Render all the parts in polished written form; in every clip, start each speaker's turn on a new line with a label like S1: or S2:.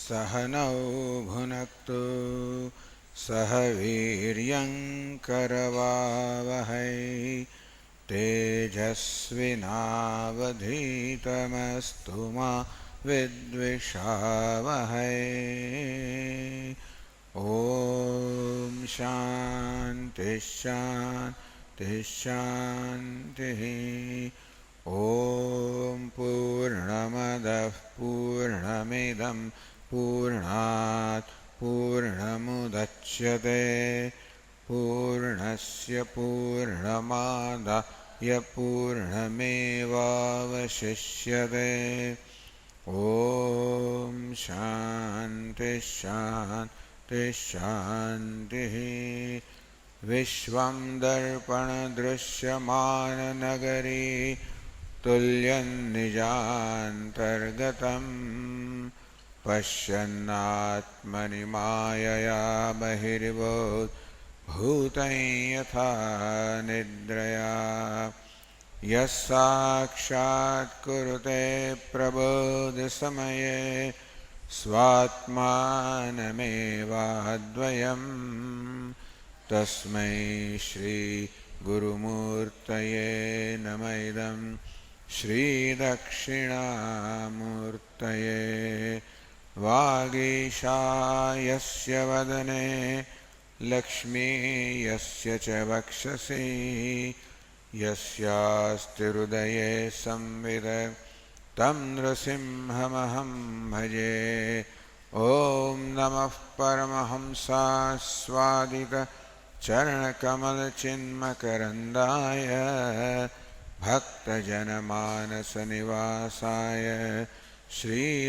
S1: सहनौ भुनक्तु सह वीर्यङ्करवावहै तेजस्विनावधीतमस्तु मा विद्विषावहै। ॐ शान्ति शान्ति शान्तिः। ॐ पूर्णमदः पूर्णमिदं पूर्णात् पूर्णमुदच्यते पूर्णस्य पूर्णमादाय पूर्णमेवावशिष्यते। ॐ शान्ति शान्ति शान्तिः। विश्वं दर्पणदृश्यमाननगरी तुल्यं निजान्तर्गतम् पश्यन्नात्मनि मायया बहिर्भूतं यथा निद्रया। यः साक्षात् कुरुते प्रबोधसमये स्वात्मानमेवाद्वयम् तस्मै श्री गुरुमूर्तये नमः। इदं श्रीदक्षिणामूर्तये। वागीशायस्य वदने लक्ष्मी यस्य च वक्षसि यस्यास्ति हृदये संविद तं नृसिंहमहं भजे। ॐ नमः परमहंसास्वादित चरणकमलचिन्मकरन्दाय भक्तजनमानसनिवासाय श्रीरामचन्द्राय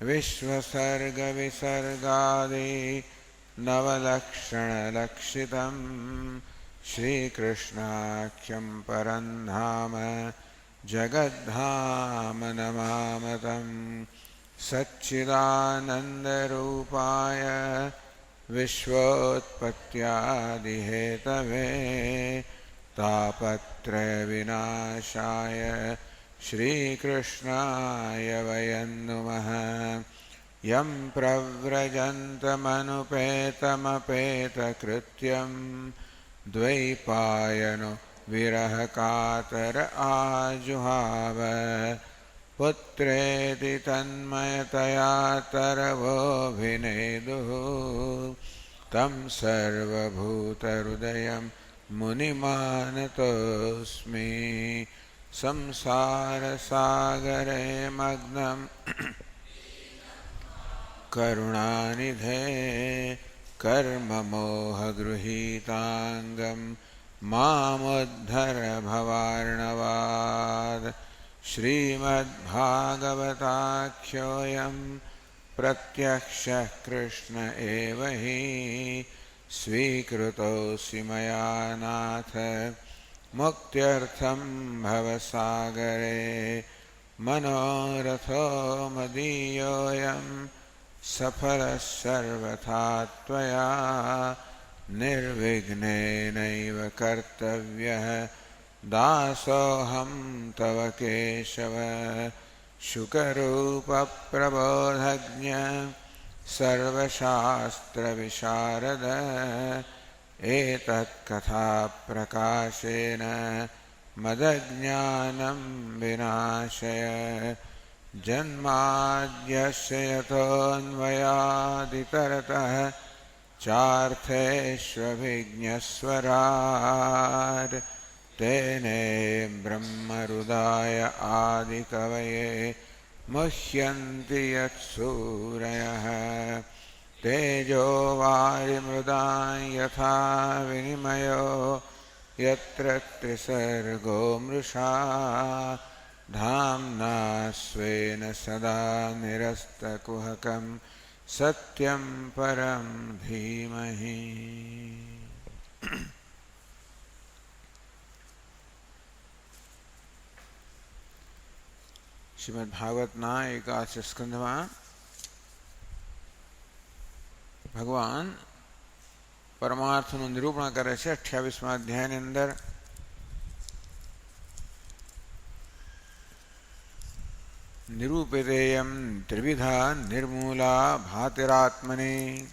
S1: विश्वसर्गविसर्गादि नवलक्षणलक्षितं श्रीकृष्णाख्यं परं धाम जगद्धाम नमामतं। सच्चिदानन्दरूपाय विश्वोत्पत्त्यादिहेतवे तापत्रयविनाशाय श्रीकृष्णाय वयं नुमः। यं प्रव्रजन्तमनुपेतमपेतकृत्यं द्वैपायनो विरहकातर आजुहाव पुत्रेति तन्मयतया तरवोऽभिनेदुः तं सर्वभूतहृदयं मुनिमानतोऽस्मि। संसारसागरे मग्नं करुणानिधे कर्ममोहगृहीताङ्गं मामुद्धर भवार्णवात्। श्रीमद्भागवताख्योऽयं प्रत्यक्षः कृष्ण एव हि स्वीकृतोऽसि मया नाथ मुक्त्यर्थं भवसागरे। मनोरथो मदीयोऽयं सफलः सर्वथा त्वया निर्विघ्नेनैव कर्तव्यः दासोऽहं तव केशव। शुकरूपप्रबोधज्ञ सर्वशास्त्रविशारद एतत्कथाप्रकाशेन मदज्ञानं विनाशय। जन्माद्यस्य यतोऽन्वयादितरतः चार्थेष्वभिज्ञस्वराट् तेने ब्रह्महृदाय आदिकवये मुह्यन्ति यत्सूरयः। तेजो वारिमृदां यथा विनिमयो यत्र त्रिसर्गो मृषा धाम्ना स्वेन सदा निरस्तकुहकं सत्यं परं धीमहि। શ્રીમદ ભાગવતના 81 સ્કંધમાં ભગવાન પરમાર્થનું નિરૂપણ કરે છે 28મા અધ્યાયની અંદર. નિરૂપિતેયમ ત્રિવિધા નિર્મૂલા ભાતિરાત્મને.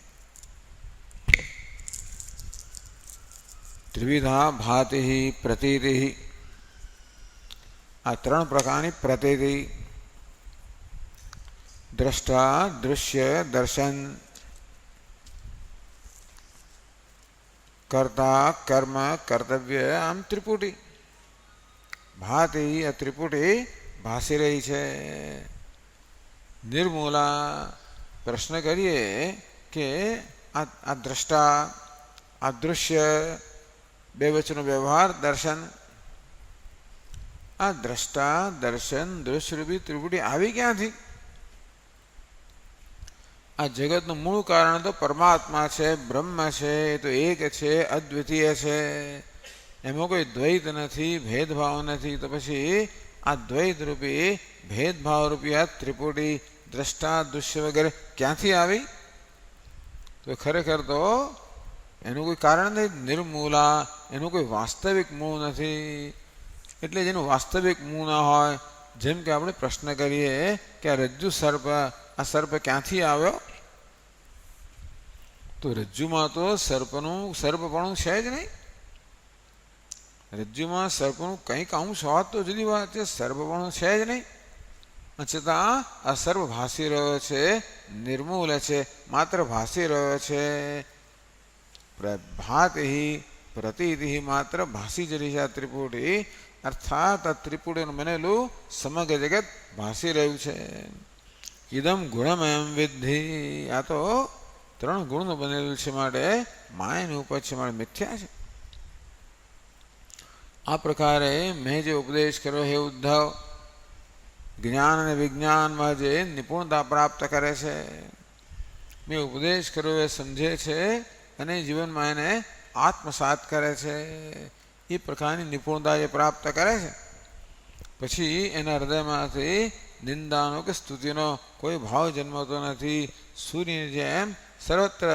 S1: ત્રિવિધા ભાતિ પ્રતીતિ. આ ત્રણ પ્રકારની પ્રતીતિ: દ્રષ્ટા, દૃશ્ય, દર્શન. કર્તા, કર્મ, કર્તવ્ય. આમ ત્રિપુટી ભાતિ. આ ત્રિપુટી ભાસી રહી છે. નિર્મૂલા. પ્રશ્ન કરીએ કે આ દ્રષ્ટા, આ દૃશ્ય, બે વચનો વ્યવહાર, દર્શન. આ દ્રષ્ટા, દર્શન, દૃશ્યરૂપી ત્રિપુટી આવી ક્યાંથી? આ જગતનું મૂળ કારણ તો પરમાત્મા છે, બ્રહ્મ છે, એ તો એક છે, અદ્વિતીય છે. એમાં કોઈ દ્વૈત નથી, ભેદભાવ નથી. તો પછી આ દ્વૈત રૂપી, ભેદભાવ રૂપી આ ત્રિપુટી, દ્રષ્ટા, દૃશ્ય વગેરે ક્યાંથી આવી? તો ખરેખર તો એનું કોઈ કારણ નથી. નિર્મૂલા, એનું કોઈ વાસ્તવિક મૂળ નથી. એટલે જેનું વાસ્તવિક મૂળ ના હોય, જેમ કે આપણે પ્રશ્ન કરીએ કે આ રજ્જુ સર્પ, આ સર્પ ક્યાંથી આવ્યો? તો રજ્જુમાં તો સર્પપણું છે જ નહીં. રજ્જુમાં સર્પનું કંઈક અંશ હોત તો જુદી વાત છે, સર્પપણું છે જ નહીં. છતાં આ સર્પ ભાસી રહ્યો છે, નિર્મૂલ છે, માત્ર ભાસી રહ્યો છે. ભાતિ પ્રતીતિ, માત્ર ભાસી જ રહી છે આ ત્રિપુટી. અર્થાત આ ત્રિપુટીનું બનેલું સમગ્ર જગત ભાસી રહ્યું છે. ઇદમ ગુણમયમ વિદ્ધિ. આ તો ત્રણ ગુણનું બનેલું છે, માટે માયાની ઉપજ છે, માટે મિથ્યા છે. આ પ્રકારે મેં જે ઉપદેશ કર્યો હે ઉદ્ધવ, જ્ઞાન અને વિજ્ઞાનમાં જે નિપુણતા પ્રાપ્ત કરે છે, મેં ઉપદેશ કર્યો એ સમજે છે અને જીવનમાં એને આત્મસાત કરે છે. એ પ્રકારની નિપુણતા જે પ્રાપ્ત કરે છે, પછી એના હૃદયમાંથી નિંદાનો કે સ્તુતિનો કોઈ ભાવ જન્મતો નથી. સૂર્યની જેમ સર્વત્ર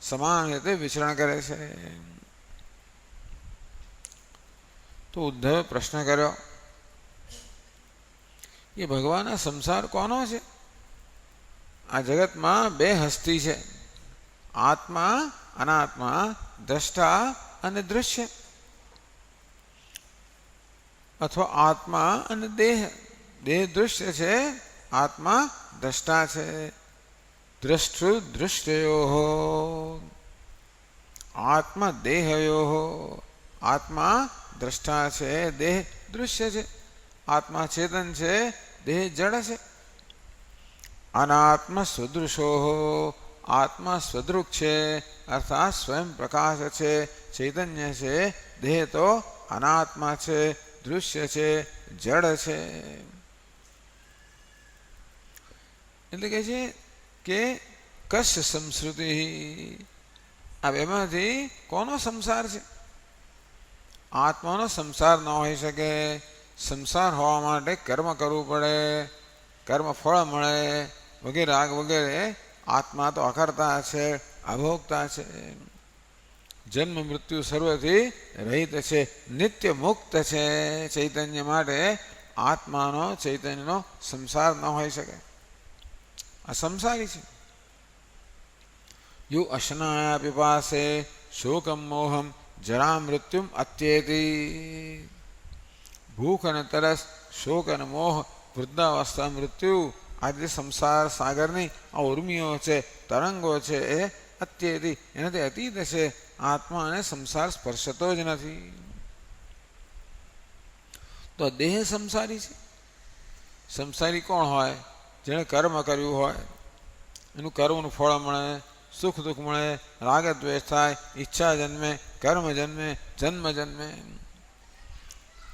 S1: સમાન રીતે વિચરણ કરે છે. તો ઉદ્ધવે પ્રશ્ન કર્યો, એ ભગવાન, આ સંસાર કોનો છે? આ જગતમાં બે હસ્તી છે, આત્મા, અનાત્મા, દ્રષ્ટા અને દૃશ્ય, અથવા આત્મા અને દેહ. દેહ દૃશ્ય છે, આત્મા દ્રષ્ટા છે. દ્રષ્ટૃ દૃષ્ટયો આત્મા દેહયો. આત્મા દ્રષ્ટા છે, દેહ દૃશ્ય છે. આત્મા ચેતન છે, દેહ જડ છે. અનાત્મ સ્વદૃશો. આત્મા સ્વદૃક છે, અર્થાત સ્વયં પ્રકાશ છે, ચૈતન્ય છે. દેહ તો અનાત્મા છે, દૃશ્ય છે, જડ છે. એટલે કે છે કે કશ સંસ્કૃતિ. આ બેમાંથી કોનો સંસાર છે? આત્માનો સંસાર ન હોઈ શકે. સંસાર હોવા માટે કર્મ કરવું પડે, કર્મ ફળ મળે વગેરે વગેરે. આત્મા તો અકર્તા છે, અભોગતા છે, જન્મ મૃત્યુ સર્વથી રહિત છે, નિત્ય મુક્ત છે. ચૈતન્ય માટે આત્માનો, ચૈતન્યનો સંસાર ન હોઈ શકે. આ સંસારી છે. યો અશનાયા પિપાસે શોકમ મોહમ જરા મૃત્યુમ અત્યેતિ. ભૂખ અને તરસ, શોક અને મોહ, વૃદ્ધાવસ્થા, મૃત્યુ, આ જે સંસાર સાગરની આ ઉર્મિઓ છે, તરંગો છે, એ અત્યેતિ, એનાથી અતીત છે. આત્માને સંસાર સ્પર્શતો જ નથી. તો દેહ સંસારી છે. સંસારી કોણ હોય? જેણે કર્મ કર્યું હોય, એનું કર્મનું ફળ મળે, સુખ દુઃખ મળે, રાગ દ્વેષ થાય, ઈચ્છા જન્મે, કર્મ જન્મે, જન્મ જન્મે.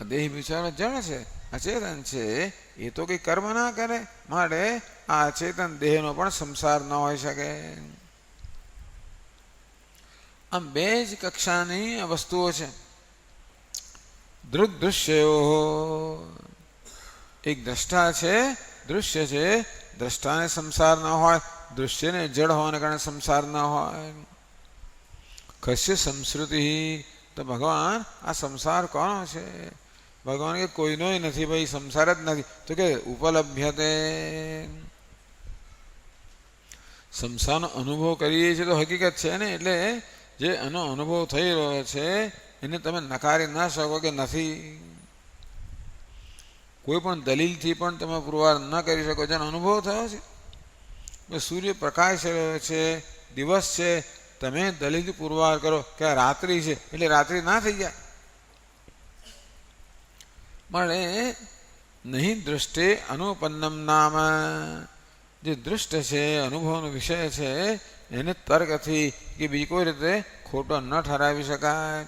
S1: દેહ બિચારો જણ છે, અચેતન છે, એ તો કંઈ કર્મ ના કરે, માટે આ અચેતન દેહનો પણ સંસાર ન હોઈ શકે. આમ બે જ કક્ષાની વસ્તુઓ છે. દૃગ્દૃશ્યો. એક દ્રષ્ટા છે, દૃશ્ય છે. દ્રષ્ટાને સંસાર ન હોય, દૃશ્યને જડ હોવાને કારણે સંસાર ન હોય. કશ્ય સંસ્કૃતિ. તો ભગવાન, આ સંસાર કોનો છે? ભગવાન કે કોઈનોય નથી ભાઈ, સંસાર જ નથી. તો કે ઉપલભ્યતે, સંસારનો અનુભવ કરીએ છીએ તો હકીકત છે ને, એટલે જે એનો અનુભવ થઈ રહ્યો છે એને તમે નકારી ના શકો કે નથી. કોઈ પણ દલીલથી પણ તમે પુરવાર ન કરી શકો. જેનો અનુભવ થયો છે, સૂર્ય પ્રકાશ રહ્યો છે, દિવસ છે, તમે દલીલથી પુરવાર કરો કે આ રાત્રિ છે એટલે રાત્રિ ના થઈ જાય. મળે નહીં દૃષ્ટે અનુપન્નમ નામ, જે દૃષ્ટ છે, અનુભવનો વિષય છે, એને તર્કથી કે બીજી કોઈ રીતે ખોટો ન ઠરાવી શકાય.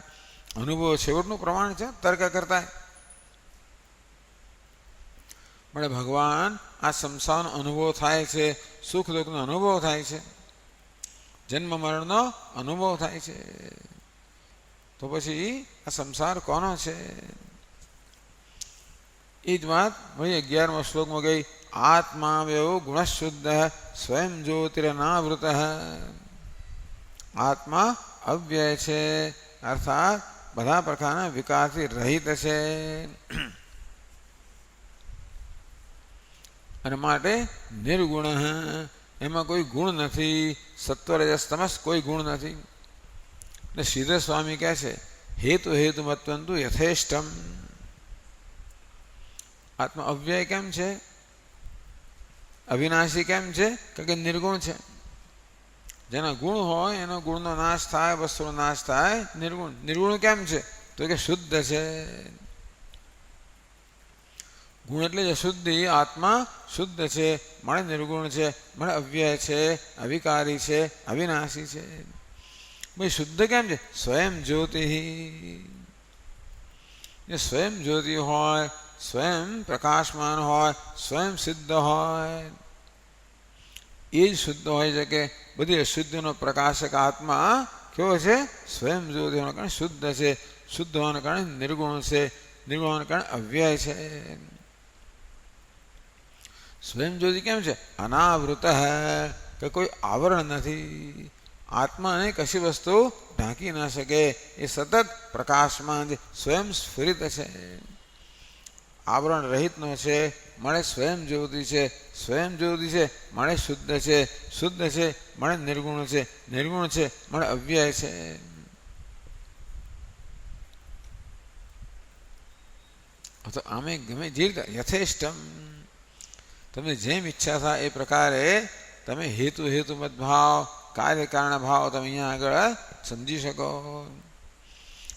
S1: અનુભવ છેવટનું પ્રમાણ છે તર્ક કરતા. મળે ભગવાન આ સંસારનો અનુભવ થાય છે, સુખ દુઃખનો અનુભવ થાય છે, જન્મ મરણનો અનુભવ થાય છે. તો પછી આ સંસાર કોનો છે? એ જ વાત ભાઈ 11મા શ્લોકમાં ગઈ. આત્મા વ્યવ ગુણશુદ્ધ સ્વયં જ્યોતિરનાવૃત. આત્મા અવ્યય છે, અર્થાત બધા પ્રકારના વિકારથી રહિત છે, અને માટે નિર્ગુણ, એમાં કોઈ ગુણ નથી. સત્વ રજસ તમસ કોઈ ગુણ નથી. એટલે શ્રીધર સ્વામી કહે છે હેતુ હેતુમત્વંતુ યથેષ્ટમ. આત્મા અવ્યય કેમ છે, અવિનાશી કેમ છે? કારણ કે નિર્ગુણ છે. જેના ગુણ હોય એનો ગુણનો નાશ થાય, વસ્તુનો નાશ થાય. નિર્ગુણ, નિર્ગુણ કેમ છે? તો કે શુદ્ધ છે. ગુણ એટલે અશુદ્ધિ, આત્મા શુદ્ધ છે, મળે નિર્ગુણ છે, મળે અવ્યય છે, અવિકારી છે, અવિનાશી છે. ભાઈ શુદ્ધ કેમ છે? સ્વયં જ્યોતિ. જે સ્વયં જ્યોતિ હોય, સ્વયં પ્રકાશમાન હોય, સ્વયં સિદ્ધ હોય, એ જ શુદ્ધ હોય છે. કે બધી અશુદ્ધિનો પ્રકાશક આત્મા કેવો છે? સ્વયં જ્યોતિ હોવાના કારણે શુદ્ધ છે, શુદ્ધ હોવાના કારણે નિર્ગુણ છે, નિર્ગુણ હોવાના કારણે અવ્યય છે. સ્વયં જ્યોતિ કેમ છે? અનાવૃત, કે કોઈ આવરણ નથી. આત્માને કશી વસ્તુ ઢાંકી ના શકે, એ સતત પ્રકાશમાં સ્વયં સ્ફુરિત છે, આવરણ રહિતનો છે. મળે સ્વયં જ્યોતિ છે, સ્વયં જ્યોતિ છે, મળે શુદ્ધ છે, શુદ્ધ છે, મળે નિર્ગુણ છે, નિર્ગુણ છે, મળે અવ્યય છે. તો આમે ગમે જે રીતે યથેષ્ટમ, તમને જેમ ઈચ્છા થાય એ પ્રકારે તમે હેતુ હેતુમત ભાવ, કાર્ય કારણ ભાવ તમે અહીંયા આગળ સમજી શકો.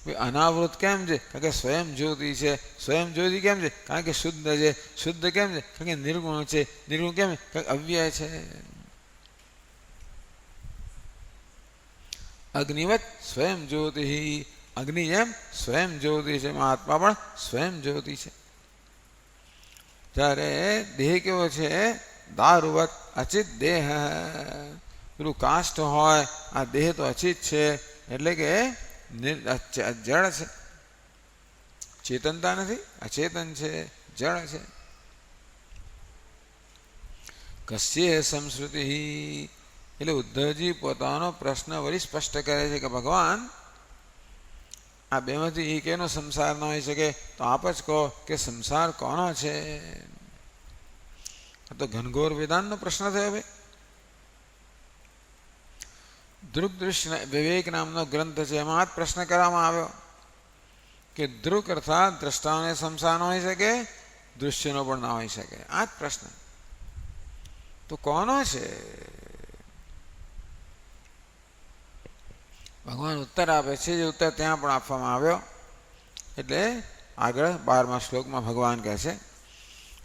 S1: અનાવૃત કેમ છે? કારણ કે સ્વયં જ્યોતિ છે. સ્વયં જ્યોતિ કેમ છે? કારણ કે શુદ્ધ છે. શુદ્ધ કેમ છે? કારણ કે નિર્ગુણ છે. નિર્ગુણ કેમ છે? કારણ કે અવ્યય છે. અગ્નિવત સ્વયં જ્યોતિ, અગ્નિ જેમ સ્વયં જ્યોતિ છે, આત્મા પણ સ્વયં જ્યોતિ છે. ત્યારે દેહ કેવો છે? દારૂવત અચિત દેહ. પેલું કાષ્ટ હોય, આ દેહ તો અચિત છે, એટલે કે જળ છે, ચેતનતા નથી, અચેતન છે, જળ છે. કસ્ય સંસ્કૃતિ, એટલે ઉદ્ધવજી પોતાનો પ્રશ્ન વળી સ્પષ્ટ કરે છે કે ભગવાન આ બેમાંથી એકેનો સંસાર ન હોઈ શકે. તો આપ જ કહો કે સંસાર કોનો છે? આ તો ઘનઘોર વેદાંતનો પ્રશ્ન થયો. ભાઈ દૃગ્દૃશ્ય વિવેક નામનો ગ્રંથ છે, એમાં જ પ્રશ્ન કરવામાં આવ્યો કે દૃક અર્થાત દ્રષ્ટાઓને સંસાર ન હોઈ શકે, દૃશ્યનો પણ ના હોઈ શકે. આ જ પ્રશ્ન. તો કોનો છે? ભગવાન ઉત્તર આપે છે, જે ઉત્તર ત્યાં પણ આપવામાં આવ્યો. એટલે આગળ 12મા શ્લોકમાં ભગવાન કહે છે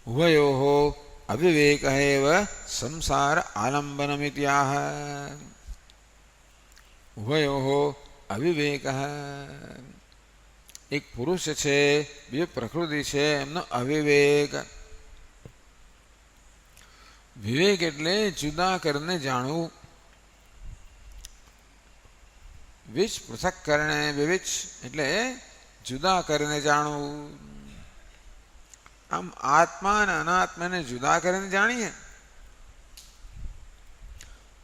S1: ઉભયોઃ અવિવેક એવ સંસાર આલંબનમિત્યાહ. ઉભયોઃ અવિવેક, એક પુરુષ છે, બીજો પ્રકૃતિ છે, એમનો અવિવેક. વિવેક એટલે જુદા કરીને જાણવું. વિચ પૃથક કરીને, વિવિચ એટલે જુદા કરીને જાણવું. આમ આત્મા અને અનાત્માને જુદા કરીને જાણીએ.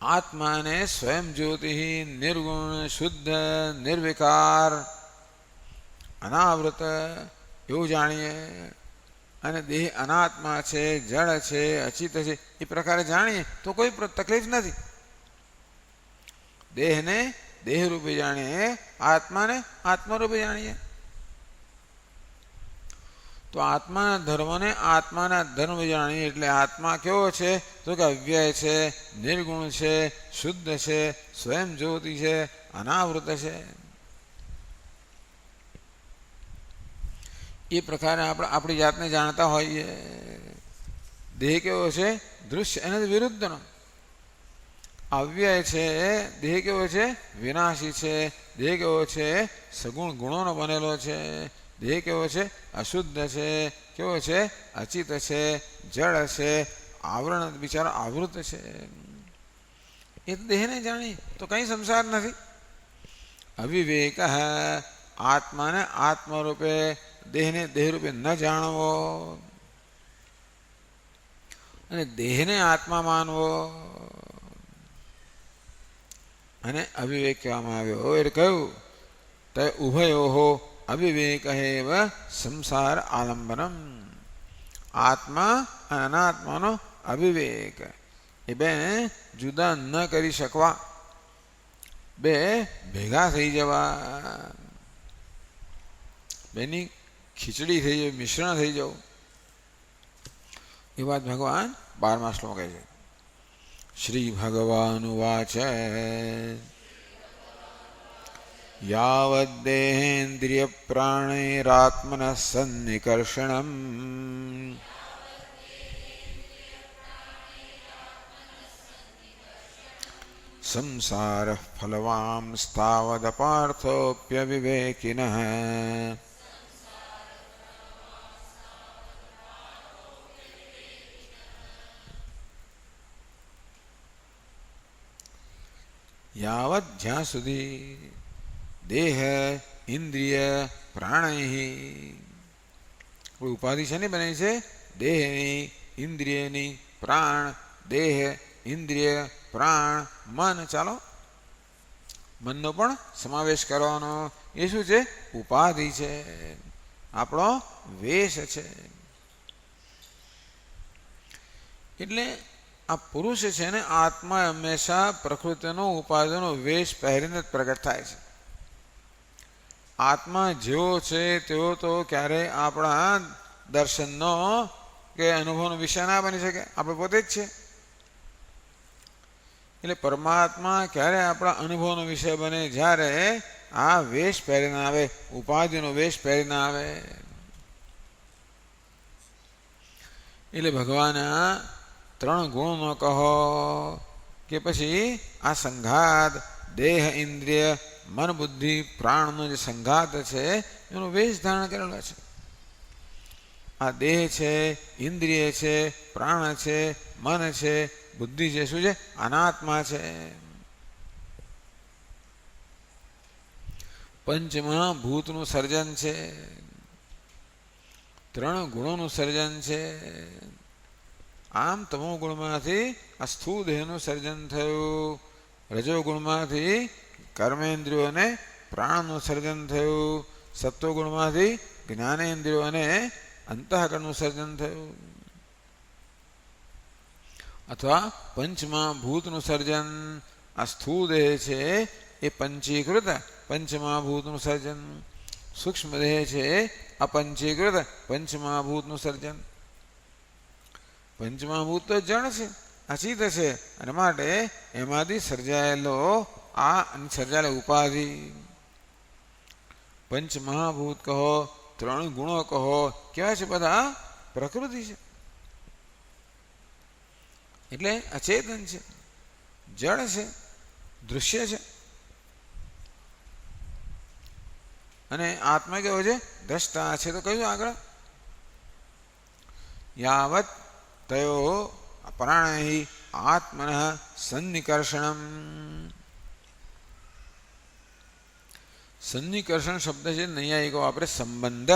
S1: આત્માને સ્વયં જ્યોતિ, નિર્ગુણ, શુદ્ધ, નિર્વિકાર, અનાવૃત, એવું જાણીએ અને દેહ અનાત્મા છે, જળ છે, અચિત છે એ પ્રકારે જાણીએ તો કોઈ તકલીફ નથી. દેહને દેહ રૂપે જાણીએ, આત્માને આત્મરૂપે જાણીએ તો આત્માના ધર્મને આત્માના ધર્મ જાણીએ. એટલે આત્મા કેવો છે તો કે અવ્યય છે, નિર્ગુણ છે, શુદ્ધ છે, સ્વયં જ્યોતિ છે, અનાવૃત છે. એ પ્રકારે આપણે આપણી જાતને જાણતા હોઈએ. દેહ કેવો છે? દૃશ્ય એને વિરુદ્ધનો. અવ્યય છે, દેહ કેવો છે? વિનાશી છે. દેહ કેવો છે? સગુણ ગુણોનો બનેલો છે. દેહ કેવો છે? અશુદ્ધ છે. કેવો છે? અચિત છે, જળ છે, આવરણ બિચારો આવૃત છે. એ દેહને જાણી તો કંઈ સંસાર નથી. અવિવેક આત્માને આત્મરૂપે, દેહને દેહ રૂપે ન જાણવો અને દેહને આત્મા માનવો અને અવિવેક કહેવામાં આવ્યો. એટલે કહ્યું તે ઉભયો અવિવેક એવ સંસાર આલંબનમ. આત્મા અને અનાત્માનો અવિવેક એ બે જુદા ન કરી શકવા, બે ભેગા થઈ જવા, બેની ખીચડી થઈ જાય, મિશ્રણ થઈ જવું. એ વાત ભગવાન 12મા શ્લોક કહે છે. શ્રી ભગવાન ઉવાચ યાવદ્દેહેન્દ્રિય પ્રાણૈરાત્મનઃ સન્નિકર્ષણમ સંસારઃ ફલવાંસ્તાવદપાર્થોऽપ્યવિવેકિનઃ. યાવત જ્યાં સુધી દેહ ઇન્દ્રિય પ્રાણૈ ઉપાધિ છે ને બને છે દેહની, ઇન્દ્રિયની, પ્રાણ, દેહ, ઇન્દ્રિય, પ્રાણ, મન. ચાલો મનનો પણ સમાવેશ કરવાનો. એ શું છે? ઉપાધિ છે, આપણો વેશ છે. એટલે આ પુરુષ છે ને આત્મા હંમેશા પ્રકૃતિનો ઉપાધિનો વેશ પહેરીને જ પ્રગટ થાય છે. આત્મા જેવો છે તેવો તો ક્યારેય આપણા દર્શનનો કે અનુભવનો વિષય ના બની શકે. આપણે પોતે જ છે. એટલે પરમાત્મા ક્યારે આપણા અનુભવનો વિષય બને? જ્યારે આ વેશ પહેરીને આવે, ઉપાધિનો વેશ પહેરીને આવે. એટલે ભગવાન ત્રણ ગુણનો કહો કે પછી આ સંઘાત દેહ ઇન્દ્રિય મન બુદ્ધિ પ્રાણનો જે સંઘાત છે એનો વેશ ધારણ કરેલો છે. આ દેહ છે, ઇન્દ્રિય છે, પ્રાણ છે, મન છે, બુદ્ધિ છે, શું છે? અનાત્મા છે. પંચમહાભૂતનું સર્જન છે, ત્રણ ગુણોનું સર્જન છે. આમ તમો ગુણમાંથી આ સ્થૂળ દેહનું સર્જન થયું, રજોગુણમાંથી કર્મેન્દ્રિયો અને પ્રાણનું સર્જન થયું, સત્વગુણમાંથી જ્ઞાનેન્દ્રિયો અને અંતઃકરણનું સર્જન થયું. અથવા પંચમહાભૂતનું સર્જન આ સ્થૂળ દેહ છે એ પંચીકૃત પંચમહાભૂતનું સર્જન, સૂક્ષ્મ દેહ છે અપંચીકૃત પંચમહાભૂતનું સર્જન. પંચમહાભૂત તો જળ છે, અચિત છે, અને માટે એમાંથી સર્જાયેલો આ સર્જાયેલો ઉપાધિ. પંચમહાભૂત કહો, ત્રણ ગુણો કહો, કેવા છે? બધા પ્રકૃતિ છે. એટલે અચેતન છે, જળ છે, દૃશ્ય છે. અને આત્મા કેવો છે? દ્રષ્ટા છે. તો કયું આગળ? યાવત તયો પ્રાણૈ આત્મનઃ સન્નિકર્ષણમ. સન્નિકર્ષણ શબ્દ છે નૈયાયિકો વાપરે સંબંધ.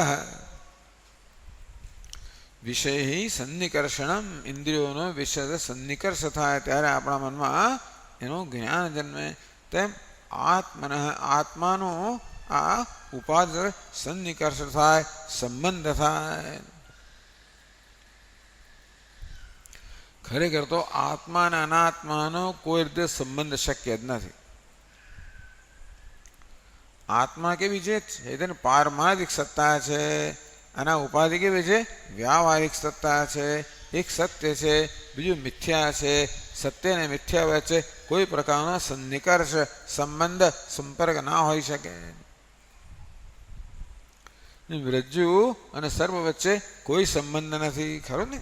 S1: વિષય સન્નિકર્ષણમ, ઇન્દ્રિયોનો વિષય સન્નિકર્ષ થાય ત્યારે આપણા મનમાં એનું જ્ઞાન જન્મે. તેમ આત્મન આત્માનો આ ઉપાધિ સન્નિકર્ષ થાય, સંબંધ થાય. ખરેખર તો આત્મા અને અનાત્માનો કોઈ રીતે સંબંધ શક્ય જ નથી. આત્મા કેવી છે? ચેતન પારમાર્થિક સત્તા છે. અને ઉપાધિ કેવી છે? વ્યાવહારિક સત્તા છે. એક સત્ય છે, બીજું મિથ્યા છે. સત્ય અને મિથ્યા વચ્ચે કોઈ પ્રકારનો સન્નિકર્ષ સંબંધ સંપર્ક ના હોઈ શકે. રજ્જુ અને સર્પ વચ્ચે કોઈ સંબંધ નથી, ખરો ને?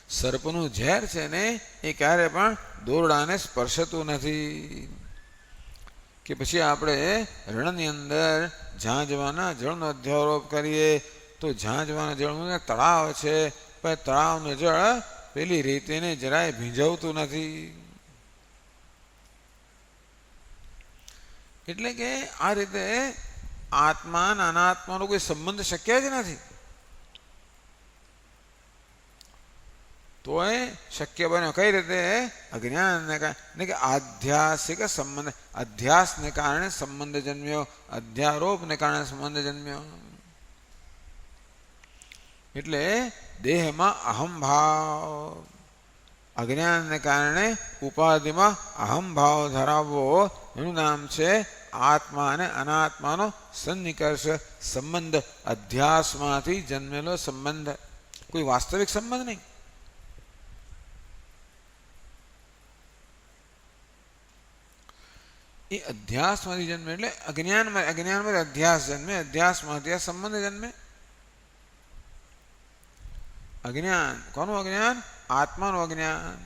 S1: સર્પનું ઝેર છે ને એ ક્યારે પણ દોરડાને સ્પર્શતું નથી. કે પછી આપણે રણની અંદર ઝાંઝવાના જળનો અધ્યારોપ કરીએ તો ઝાંઝવાના જળનું તળાવ છે, પણ તળાવનું જળ પેલી રેતીને જરાય ભીંજવતું નથી. એટલે કે આ રીતે આત્મા અને અનાત્માનો કોઈ સંબંધ શક્ય જ નથી. તો એ શક્ય બન્યો કઈ રીતે? અજ્ઞાનને કારણે, કે આધ્યાસિક સંબંધ, અધ્યાસને કારણે સંબંધ જન્મ્યો, અધ્યારોપને કારણે સંબંધ જન્મ્યો. એટલે દેહમાં અહમભાવ, અજ્ઞાનને કારણે ઉપાધિમાં અહમભાવ ધરાવવો, એનું નામ છે આત્મા અને અનાત્માનો સન્નિકર્ષ સંબંધ. અધ્યાસમાંથી જન્મેલો સંબંધ, કોઈ વાસ્તવિક સંબંધ નહીં. એ અધ્યાસમાંથી જન્મે એટલે અજ્ઞાનમાં અધ્યાસ જન્મે, અધ્યાસમાંથી સંબંધ જન્મે. અજ્ઞાન કોનું અજ્ઞાન? આત્માનું અજ્ઞાન,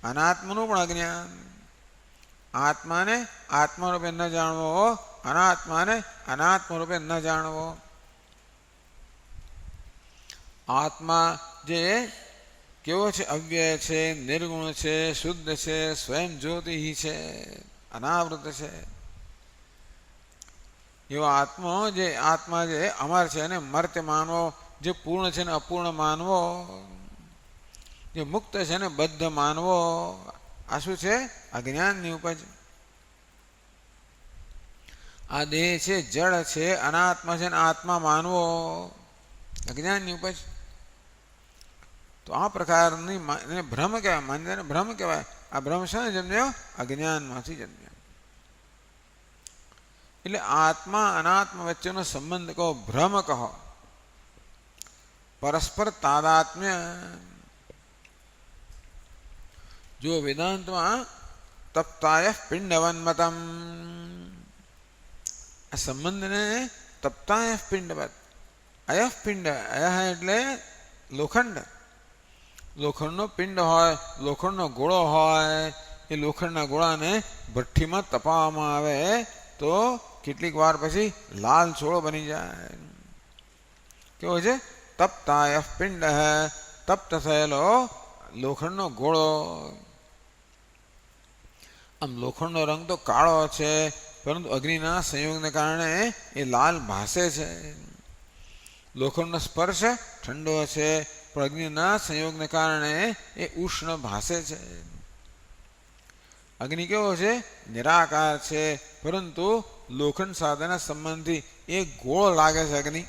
S1: અનાત્માનું પણ અજ્ઞાન. આત્માને આત્મા રૂપે ન જાણવો, અનાત્માને અનાત્મા રૂપે ન જાણવો. આત્મા જે કેવો છે? અવ્યય છે, નિર્ગુણ છે, શુદ્ધ છે, સ્વયં જ્યોતિ છે, અનાવૃત છે. એવો આત્મા જે અમર છે અને મર્ત્ય માનવો, જે પૂર્ણ છે ને અપૂર્ણ માનવો, જે મુક્ત છે ને બદ્ધ માનવો, આ શું છે? અજ્ઞાનની ઉપજ. આ દેહ છે, જળ છે, અનાત્મા છે ને આત્મા માનવો, અજ્ઞાનની ઉપજ. તો આ પ્રકારની ભ્રમ કહેવાય, માન્યતાને ભ્રમ કહેવાય. આ ભ્રમ શાને જન્મ્યો? અજ્ઞાનમાંથી જન્મ્યો. એટલે આત્મા અનાત્મા વચ્ચેનો સંબંધ કહો, ભ્રમ કહો, પરસ્પર તાદાત્મ્ય. જો વેદાંતમાં તપ્તાય પિંડવન્મતમ, આ સંબંધને તપ્તાય પિંડવત, અયઃ પિંડ, અયઃ એટલે લોખંડ. લોખંડનો પિંડ હોય, લોખંડનો ગોળો હોય, એ લોખંડના ગોળાને ભઠ્ઠીમાં તપાવવામાં આવે તો કેટલીક વાર પછી લાલ ચોળો બની જાય. કેવો છે? તપ્તાય પિંડ, તપ્ત થયેલો લોખંડનો ગોળો. આમ લોખંડનો રંગ તો કાળો છે, પરંતુ અગ્નિના સંયોગને કારણે એ લાલ ભાસે છે. લોખંડનો સ્પર્શ ઠંડો છે, પણ અગ્નિના સંયોગને કારણે એ ઉષ્ણ ભાસે છે. અગ્નિ કેવો છે? નિરાકાર છે, પરંતુ લોખંડ સાથેના સંબંધથી એ ગોળ લાગે છે અગ્નિ.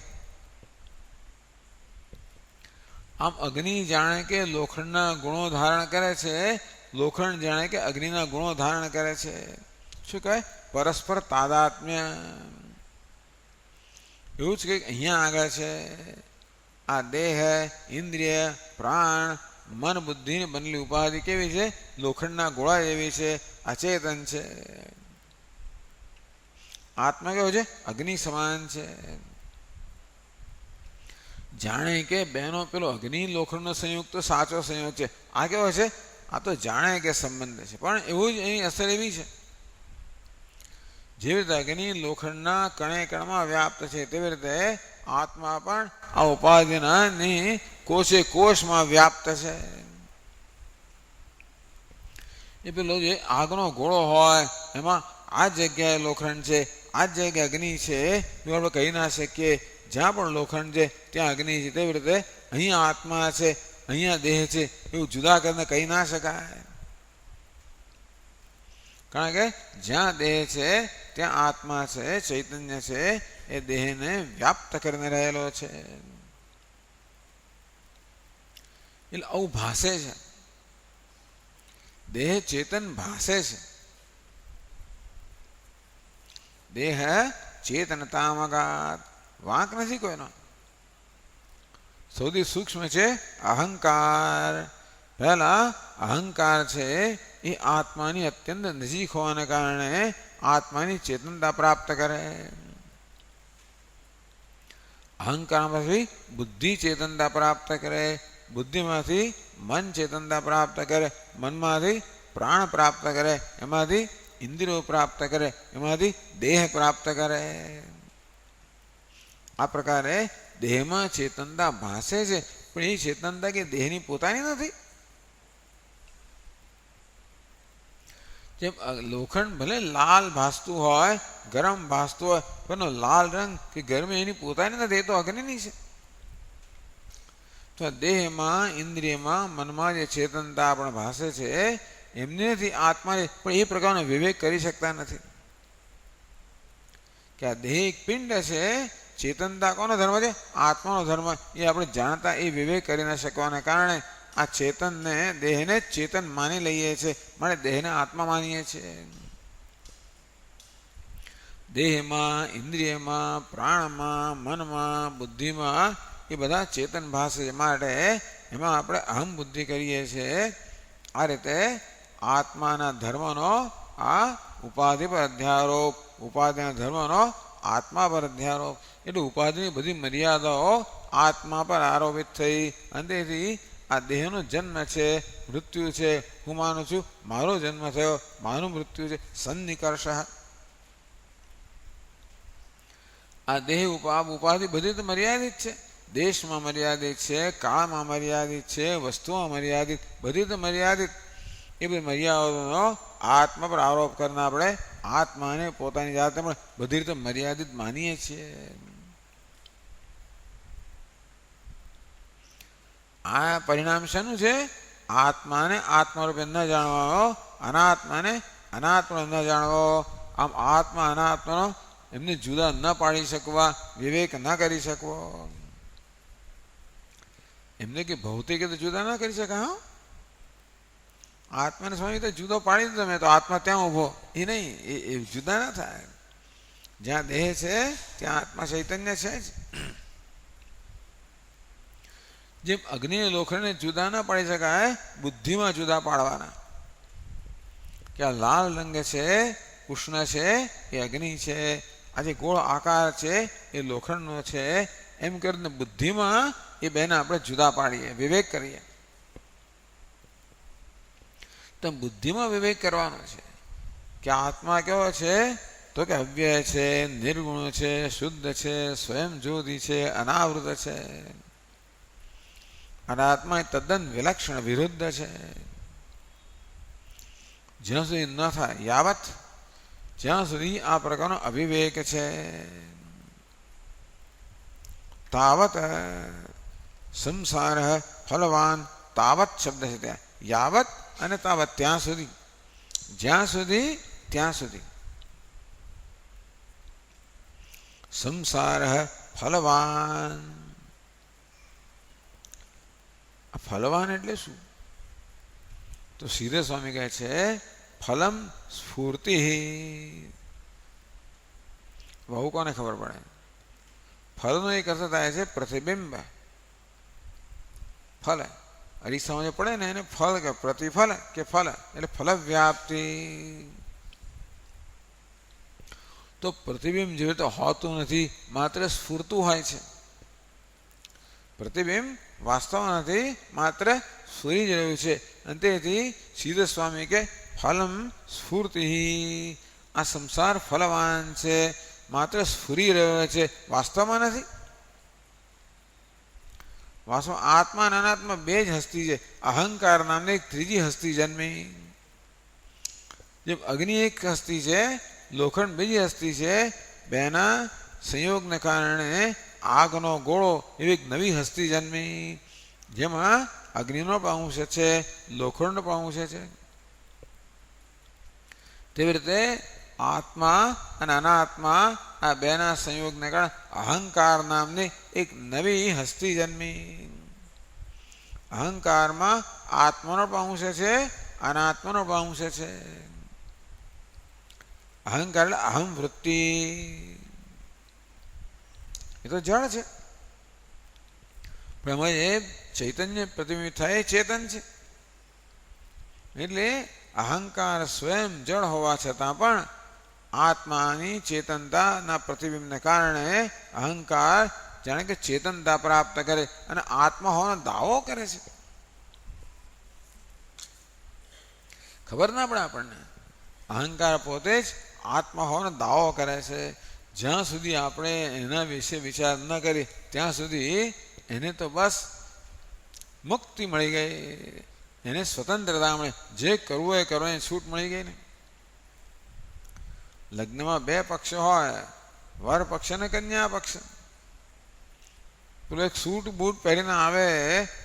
S1: આમ અગ્નિ જાણે કે લોખંડના ગુણો ધારણ કરે છે, લોખંડ જાણે કે અગ્નિના ગુણો ધારણ કરે છે. શું કહે? પરસ્પર તાદાત્મ્ય. એવું જ કંઈક અહીંયા આગળ છે. આ દેહ, ઇન્દ્રિય, પ્રાણ, મન, બુદ્ધિની બનેલી ઉપાધિ કેવી છે? લોખંડના ગોળા જેવી છે, અચેતન છે. આત્મા કેવો છે? અગ્નિ સમાન છે. જાણે કે બેનો પેલો અગ્નિ લોખંડનો સંયોગ તો સાચો સંયોગ છે. આ કેવો છે? આ તો જાણે કે સંબંધ છે, પણ એવું જ એની અસર એવી છે. જેવી રીતે અગ્નિ લોખંડના કણે કણમાં વ્યાપ્ત છે, તેવી રીતે આત્મા પણ આ ઉપાધિના કોષે કોષમાં વ્યાપ્ત છે. એ પેલો જે આગનો ગોળો હોય એમાં આ જગ્યાએ લોખંડ છે, આ જગ્યાએ અગ્નિ છે, એવું આપણે કહી ના શકીએ. જ્યાં પણ લોખંડ છે ત્યાં અગ્નિ છે. તેવી રીતે અહીંયા આત્મા છે, અહીંયા દેહ છે, એવું જુદા કરીને કહી ના શકાય. કારણ કે જ્યાં દેહ છે ત્યાં આત્મા છે, ચૈતન્ય છે, એ દેહને વ્યાપ્ત કરીને રહેલો છે. એટલે આવું ભાસે છે. દેહ ચેતન ભાસે છે. દેહ ચેતનતામગાત, વાંક નથી કોઈનો. સૌથી સૂક્ષ્મ છે અહંકાર. પહેલા અહંકાર છે એ આત્માની અત્યંત નજીક હોવાને કારણે આત્માની ચેતનતા પ્રાપ્ત કરે. અહંકારમાંથી બુદ્ધિ ચેતનતા પ્રાપ્ત કરે, બુદ્ધિમાંથી મન ચેતનતા પ્રાપ્ત કરે, મનમાંથી પ્રાણ પ્રાપ્ત કરે, એમાંથી ઇન્દ્રિયો પ્રાપ્ત કરે, એમાંથી દેહ પ્રાપ્ત કરે. આ પ્રકારે દેહમાં ચેતનતા ભાસે છે, પણ એ ચેતનતા કે દેહની પોતાની નથી. જેમ લોખંડ ભલે લાલ ભાસતું હોય, ગરમ ભાસતું હોય, પણ લાલ રંગ કે ગરમી એની પોતાની નથી, એ તો અગ્નિની છે. તો દેહમાં, ઇન્દ્રિયમાં, મનમાં જે ચેતનતા પણ ભાસે છે એમનેથી આત્મા પણ એ પ્રકારનો વિવેક કરી શકતા નથી કે આ દેહ એક પિંડ છે. ચેતનતા કોનો ધર્મ છે? આત્માનો ધર્મ. એ આપણે જાણતા એ વિવેક કરી ન શકવાને કારણે આ ચેતનને, દેહને ચેતન માની લઈએ છીએ, માટે દેહને આત્મા માનીએ છીએ. દેહમાં, ઇન્દ્રિયમાં, પ્રાણમાં, મનમાં, બુદ્ધિમાં એ બધા ચેતન ભાસે છે, માટે એમાં આપણે અહમ બુદ્ધિ કરીએ છીએ. આ રીતે આત્માના ધર્મનો આ ઉપાધિ પર અધ્યારોપ, ઉપાધિના ધર્મનો આત્મા પર અધ્યારોપ. એટલે ઉપાધિની બધી મર્યાદાઓ આત્મા પર આરોપિત થઈ. અંતેથી આ દેહનો જન્મ છે, મૃત્યુ છે. હું માનું છું મારો જન્મ થયો, મારું મૃત્યુ છે, સન્નિકર્ષ. આ દેહ ઉપાધિ બધી તો મર્યાદિત છે. દેશમાં મર્યાદિત છે, કાળમાં મર્યાદિત છે, વસ્તુમાં મર્યાદિત, બધી તો મર્યાદિત. એ બધી મર્યાદાનો આત્મા પર આરોપ કરીને આપણે આત્માને પોતાની જાતે પણ બધી રીતે મર્યાદિત માનીએ છીએ. આ પરિણામ શાનું છે? આત્માને આત્મરૂપે ન જાણવાનો, અનાત્માને અનાત્મા ન જાણવો. આમ આત્મા અનાત્માનો એમને જુદા ન પાડી શકવા, વિવેક ન કરી શકવો. એમને કે ભૌતિક તો જુદા ન કરી શકાય. હા, આત્માને સ્વામી તો જુદો પાડી દીધો મેં, તો આત્મા ત્યાં ઊભો, એ નહીં, એ જુદા ના થાય. જ્યાં દેહ છે ત્યાં આત્મા ચૈતન્ય છે જ. જેમ અગ્નિ લોખંડને જુદા ના પાડી શકાય, બુદ્ધિમાં જુદા પાડવાના. કે આ લાલ રંગ છે, ઉષ્ણ છે, એ અગ્નિ છે. આ જે ગોળ આકાર છે એ લોખંડનો છે. એમ કરીને બુદ્ધિમાં એ બેને આપણે જુદા પાડીએ, વિવેક કરીએ. તો બુદ્ધિમાં વિવેક કરવાનો છે કે આત્મા કેવો છે? તો કે અવ્યય છે, નિર્ગુણ છે, શુદ્ધ છે, સ્વયં જ્યોતિ છે, અનાવૃત છે. અને આત્મા એ તદ્દન વિલક્ષણ વિરુદ્ધ છે. જ્યાં સુધી ન થાય યાવત, જ્યાં સુધી આ પ્રકારનો અવિવેક છે, તાવત સંસાર ફલવાન. તાવત શબ્દ છે ત્યાં, યાવત અને તાવત, ત્યાં સુધી, જ્યાં સુધી ત્યાં સુધી. સંસાર ફલવાન. ફલવાન એટલે શું? તો સીધે સ્વામી કહે છે ફલમ સ્ફૂર્તિ. બહુ કોને ખબર પડે? ફલનો એક અર્થ થાય છે પ્રતિબિંબ. ફલ અરીસામાં જે પડે ને એને ફલ કે પ્રતિફલ કે ફલ, એટલે ફલ વ્યાપ્તિ. તો પ્રતિબિંબ જેવી રીતે હોતું નથી, માત્ર સ્ફૂરતું હોય છે. પ્રતિબિંબ વાસ્તવ નથી, માત્ર સ્ફુરી જ રહ્યું છે. અને તેથી સીધે સ્વામી કે ફલમ સ્ફૂર્તિ. આ સંસાર ફલવાન છે, માત્ર સ્ફુરી રહ્યો છે, વાસ્તવમાં નથી. વાસ્તવમાં આત્મા અને અનાત્મા બે જ હસ્તી છે. અહંકાર નામની એક ત્રીજી હસ્તી જન્મી. જેમ અગ્નિ એક હસ્તી છે, લોખંડ બીજી હસ્તી છે. બેના સંયોગને કારણે આગનો ગોળો એવી એક નવી હસ્તી જન્મી, જેમાં અગ્નિનો પણ અંશ છે, લોખંડનો પણ અંશ છે. તેવી રીતે આત્મા અને અનાત્મા આ બેના સંયોગને કારણે અહંકાર નામની એક નવી હસ્તી જન્મી. અહંકારમાં આત્માનો પણ અંશ છે, અનાત્માનો પણ અંશ છે. અહંકાર એટલે અહમ વૃત્તિ, એ તો જળ છે, પણ એમાં એ ચૈતન્ય પ્રતિબિંબિત થાય ચેતન છે. એટલે અહંકાર સ્વયં જળ હોવા છતાં પણ આત્માની ચેતનતાના પ્રતિબિંબને કારણે અહંકાર જાણે કે ચેતનતા પ્રાપ્ત કરે અને આત્મા હોવાનો દાવો કરે છે. ખબર ના પડે આપણને, અહંકાર પોતે જ આત્મા હોવાનો દાવો કરે છે. જ્યાં સુધી આપણે એના વિશે વિચાર ન કરીએ ત્યાં સુધી એને તો બસ મુક્તિ મળી ગઈ, એને સ્વતંત્રતા મળી, જે કરવું એ કરો એ છૂટ મળી ગઈ ને. લગ્નમાં બે પક્ષ હોય, વર પક્ષ અને કન્યા પક્ષ. પેલો એક સૂટ બૂટ પહેરીને આવે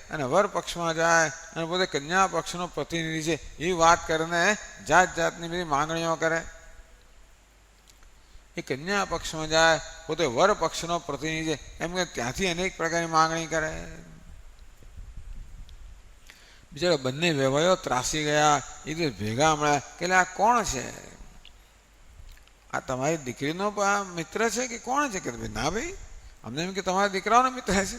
S1: અને વર પક્ષમાં જાય અને પોતે કન્યા પક્ષનો પ્રતિનિધિ છે એ વાત કરીને જાત જાતની બધી માંગણીઓ કરે. એ કન્યા પક્ષમાં જાય પોતે વર પક્ષનો પ્રતિનિધિ છે એમ કે ત્યાંથી અનેક પ્રકારની માંગણી કરે. બિચારા બંને વેવાયો ત્રાસી ગયા, એ તો ભેગા મળ્યા કે આ કોણ છે, આ તમારી દીકરીનો મિત્ર છે કે કોણ છે? કે ના ભાઈ, અમને એમ કે તમારા દીકરાઓનો મિત્ર છે.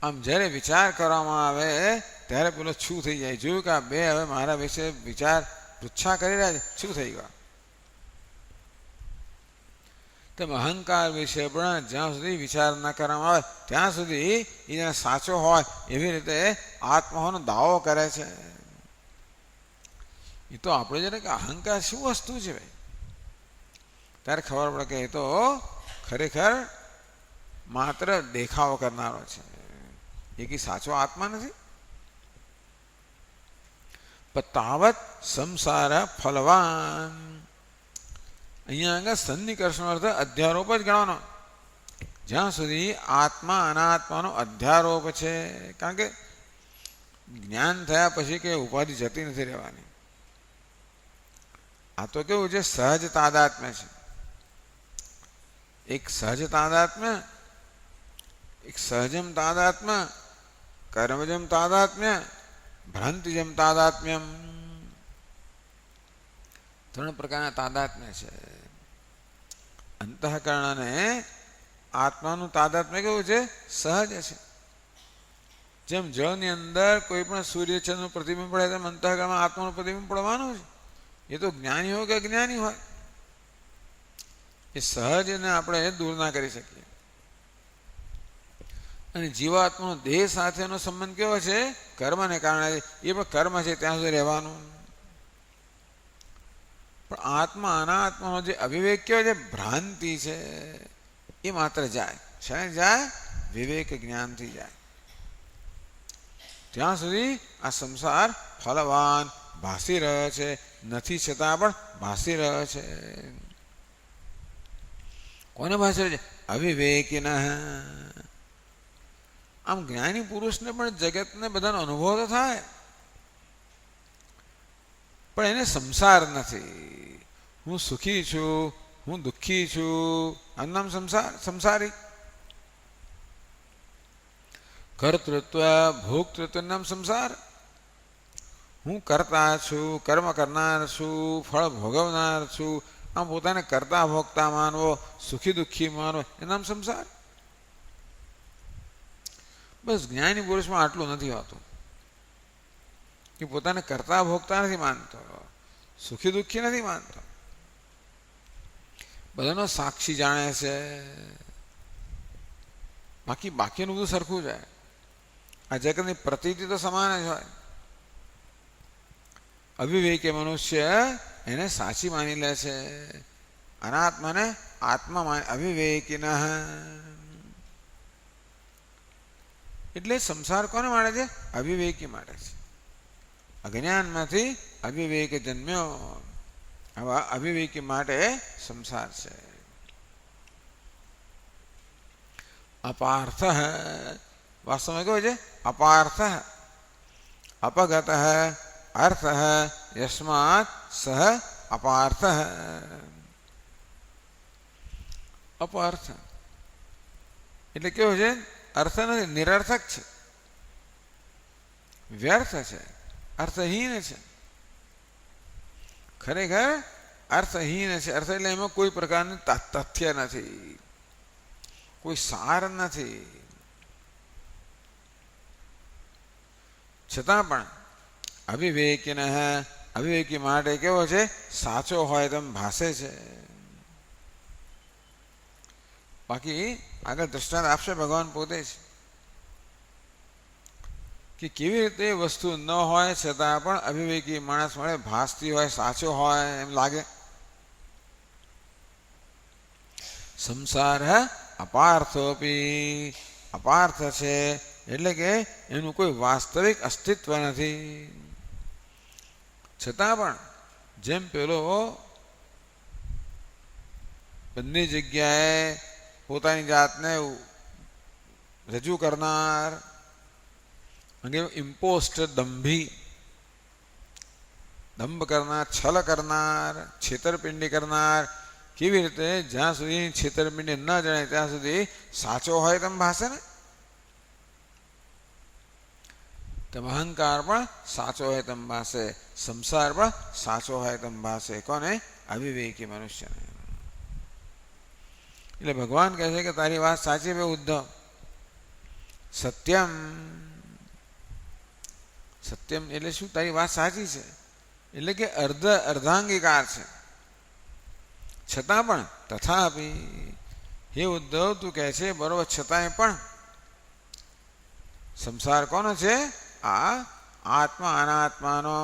S1: આમ જ્યારે વિચાર કરવામાં આવે ત્યારે પેલો શું થઈ જાય, જોયું કે આ બે હવે મારા વિશે વિચાર પૃચ્છા કરી રહ્યા છે, શું થઈ ગયો. તેમ અહંકાર વિશે પણ જ્યાં સુધી વિચાર ન કરવામાં આવે ત્યાં સુધી એ જેને સાચો હોય એવી રીતે આત્માનો દાવો કરે છે. એ તો આપણે જયારે કે અહંકાર શું વસ્તુ છે ભાઈ, ત્યારે ખબર પડે કે એ તો ખરેખર માત્ર દેખાવો કરનારો છે, એ કઈ સાચો આત્મા નથી. પણ તાવત સંસાર ફલવાન, અહીંયા આગળ સન્નિકર્ષનો અર્થ અધ્યારોપ જ ગણવાનો. જ્યાં સુધી આત્મા અનાત્માનો અધ્યારોપ છે, કારણ કે જ્ઞાન થયા પછી કે ઉપાધિ જતી નથી રહેવાની. આ તો કેવું છે, સહજ તાદાત્મ્ય છે. એક સહજ તાદાત્મ્ય, એક સહજમ તાદાત્મ્ય, કર્મજમ તાદાત્મ્ય, ભ્રાંતિજમ તાદાત્મ્યમ, ત્રણ પ્રકારના તાદાત્મ્ય છે. અંતઃકરણ અને આત્માનું તાદાત્મ્ય કેવું છે, સહજ છે. જેમ જળની અંદર કોઈ પણ સૂર્યચંદ્રનું પ્રતિબિંબ પડે તેમ અંતઃકરણમાં આત્માનું પ્રતિબિંબ પડવાનું છે. એ તો જ્ઞાની હોય કે અજ્ઞાની હોય, એ સહજને આપણે દૂર ના કરી શકીએ. અને જીવાત્માનો દેહ સાથેનો સંબંધ કેવો છે, કર્મને કારણે. એ પણ કર્મ છે ત્યાં સુધી રહેવાનું. પણ આત્મા અનાત્માનો જે અવિવેક કેવો છે, ભ્રાંતિ છે, એ માત્ર જાય. શાને જાય? વિવેક જ્ઞાનથી જાય. ત્યાં સુધી આ સંસાર ફલવાન ભાસી રહ્યો છે, નથી છતાં પણ ભાસી રહ્યો છે. કોને ભાસી રહ્યો છે? અવિવેકીન. આમ જ્ઞાની પુરુષને પણ જગતને બધાનો અનુભવ તો થાય, પણ એને સંસાર નથી. હું સુખી છું, હું દુઃખી છું, આનું નામ સંસારી. કર્તૃત્વ ભોક્તૃત્વ નામ સંસાર. હું કરતા છું, કર્મ કરનાર છું, ફળ ભોગવનાર છું, આમ પોતાને કરતા ભોગતા માનવો, સુખી દુઃખી માનવો, એ નામ સંસાર. બસ જ્ઞાની પુરુષમાં આટલું નથી હોતું, કે પોતાને કરતા ભોગતા નથી માનતો, સુખી દુઃખી નથી માનતો, બધાનો સાક્ષી જાણે છે. બાકીનું બધું સરખું જાય. આ જગતની પ્રતીતિ તો સમાન જ હોય. અવિવેકી મનુષ્ય એને સાચી માની લે છે, અનાત્માને આત્મા માને. અવિવેકીન એટલે સંસાર કોને માટે છે? અવિવેકી માટે છે. અજ્ઞાનમાંથી અવિવેક જન્મ્યો, આવા અવિવેકી માટે સંસાર છે. અપાર્થ વાસ્તવમાં કેવું છે? અપાર્થ, અપગત, અર્થ યસ્માત સહ અપાર્થ. અપાર્થ એટલે કેવો છે? અર્થ નથી, નિરર્થક છે, વ્યર્થ છે, અર્થહીન છે. ખરેખર અર્થહીન છે. અર્થ એટલે એમાં કોઈ પ્રકારનું તથ્ય નથી, કોઈ સાર નથી. છતાં પણ અવિવેકીને અવિવેકી માટે કેવો છે? સાચો હોય તેમ ભાસે છે. બાકી આગળ દ્રષ્ટાંત આપશે ભગવાન પોતે જ કે કેવી રીતે વસ્તુ ન હોય છતાં પણ અવિવેકી માણસ મળે ભાસતી હોય, સાચો હોય એમ લાગે. સંસાર અપાર્થોપી, અપાર્થ છે એટલે કે એનું કોઈ વાસ્તવિક અસ્તિત્વ નથી. છતાં પણ જેમ પેલો બંને જગ્યાએ પોતાની જાતને રજૂ કરનાર, ઇમ્પોસ્ટર, દંભ કરનાર, છલ કરનાર, છેતરપિંડી કરનાર, કેવી રીતે જ્યાં સુધી છેતરપિંડી ન જણાય ત્યાં સુધી સાચો હોય તેમ ભાષે ને. તેમ અહંકાર પણ સાચો હોય તેમ ભાષે, સંસાર પણ સાચો હોય તેમ ભાષે. કોને? અવિવેકી મનુષ્યને. એટલે ભગવાન કહે છે કે તારી વાત સાચી છે ઉદ્ધવ. સત્યમ, સત્યમ એટલે શું? તારી વાત સાચી છે એટલે કે અર્ધાંગીકાર છે. છતાં પણ તથાપી, હે ઉદ્ધવ તું કહે છે બરોબર, છતાંય પણ સંસાર કોનો છે? આ આત્મા અનાત્માનો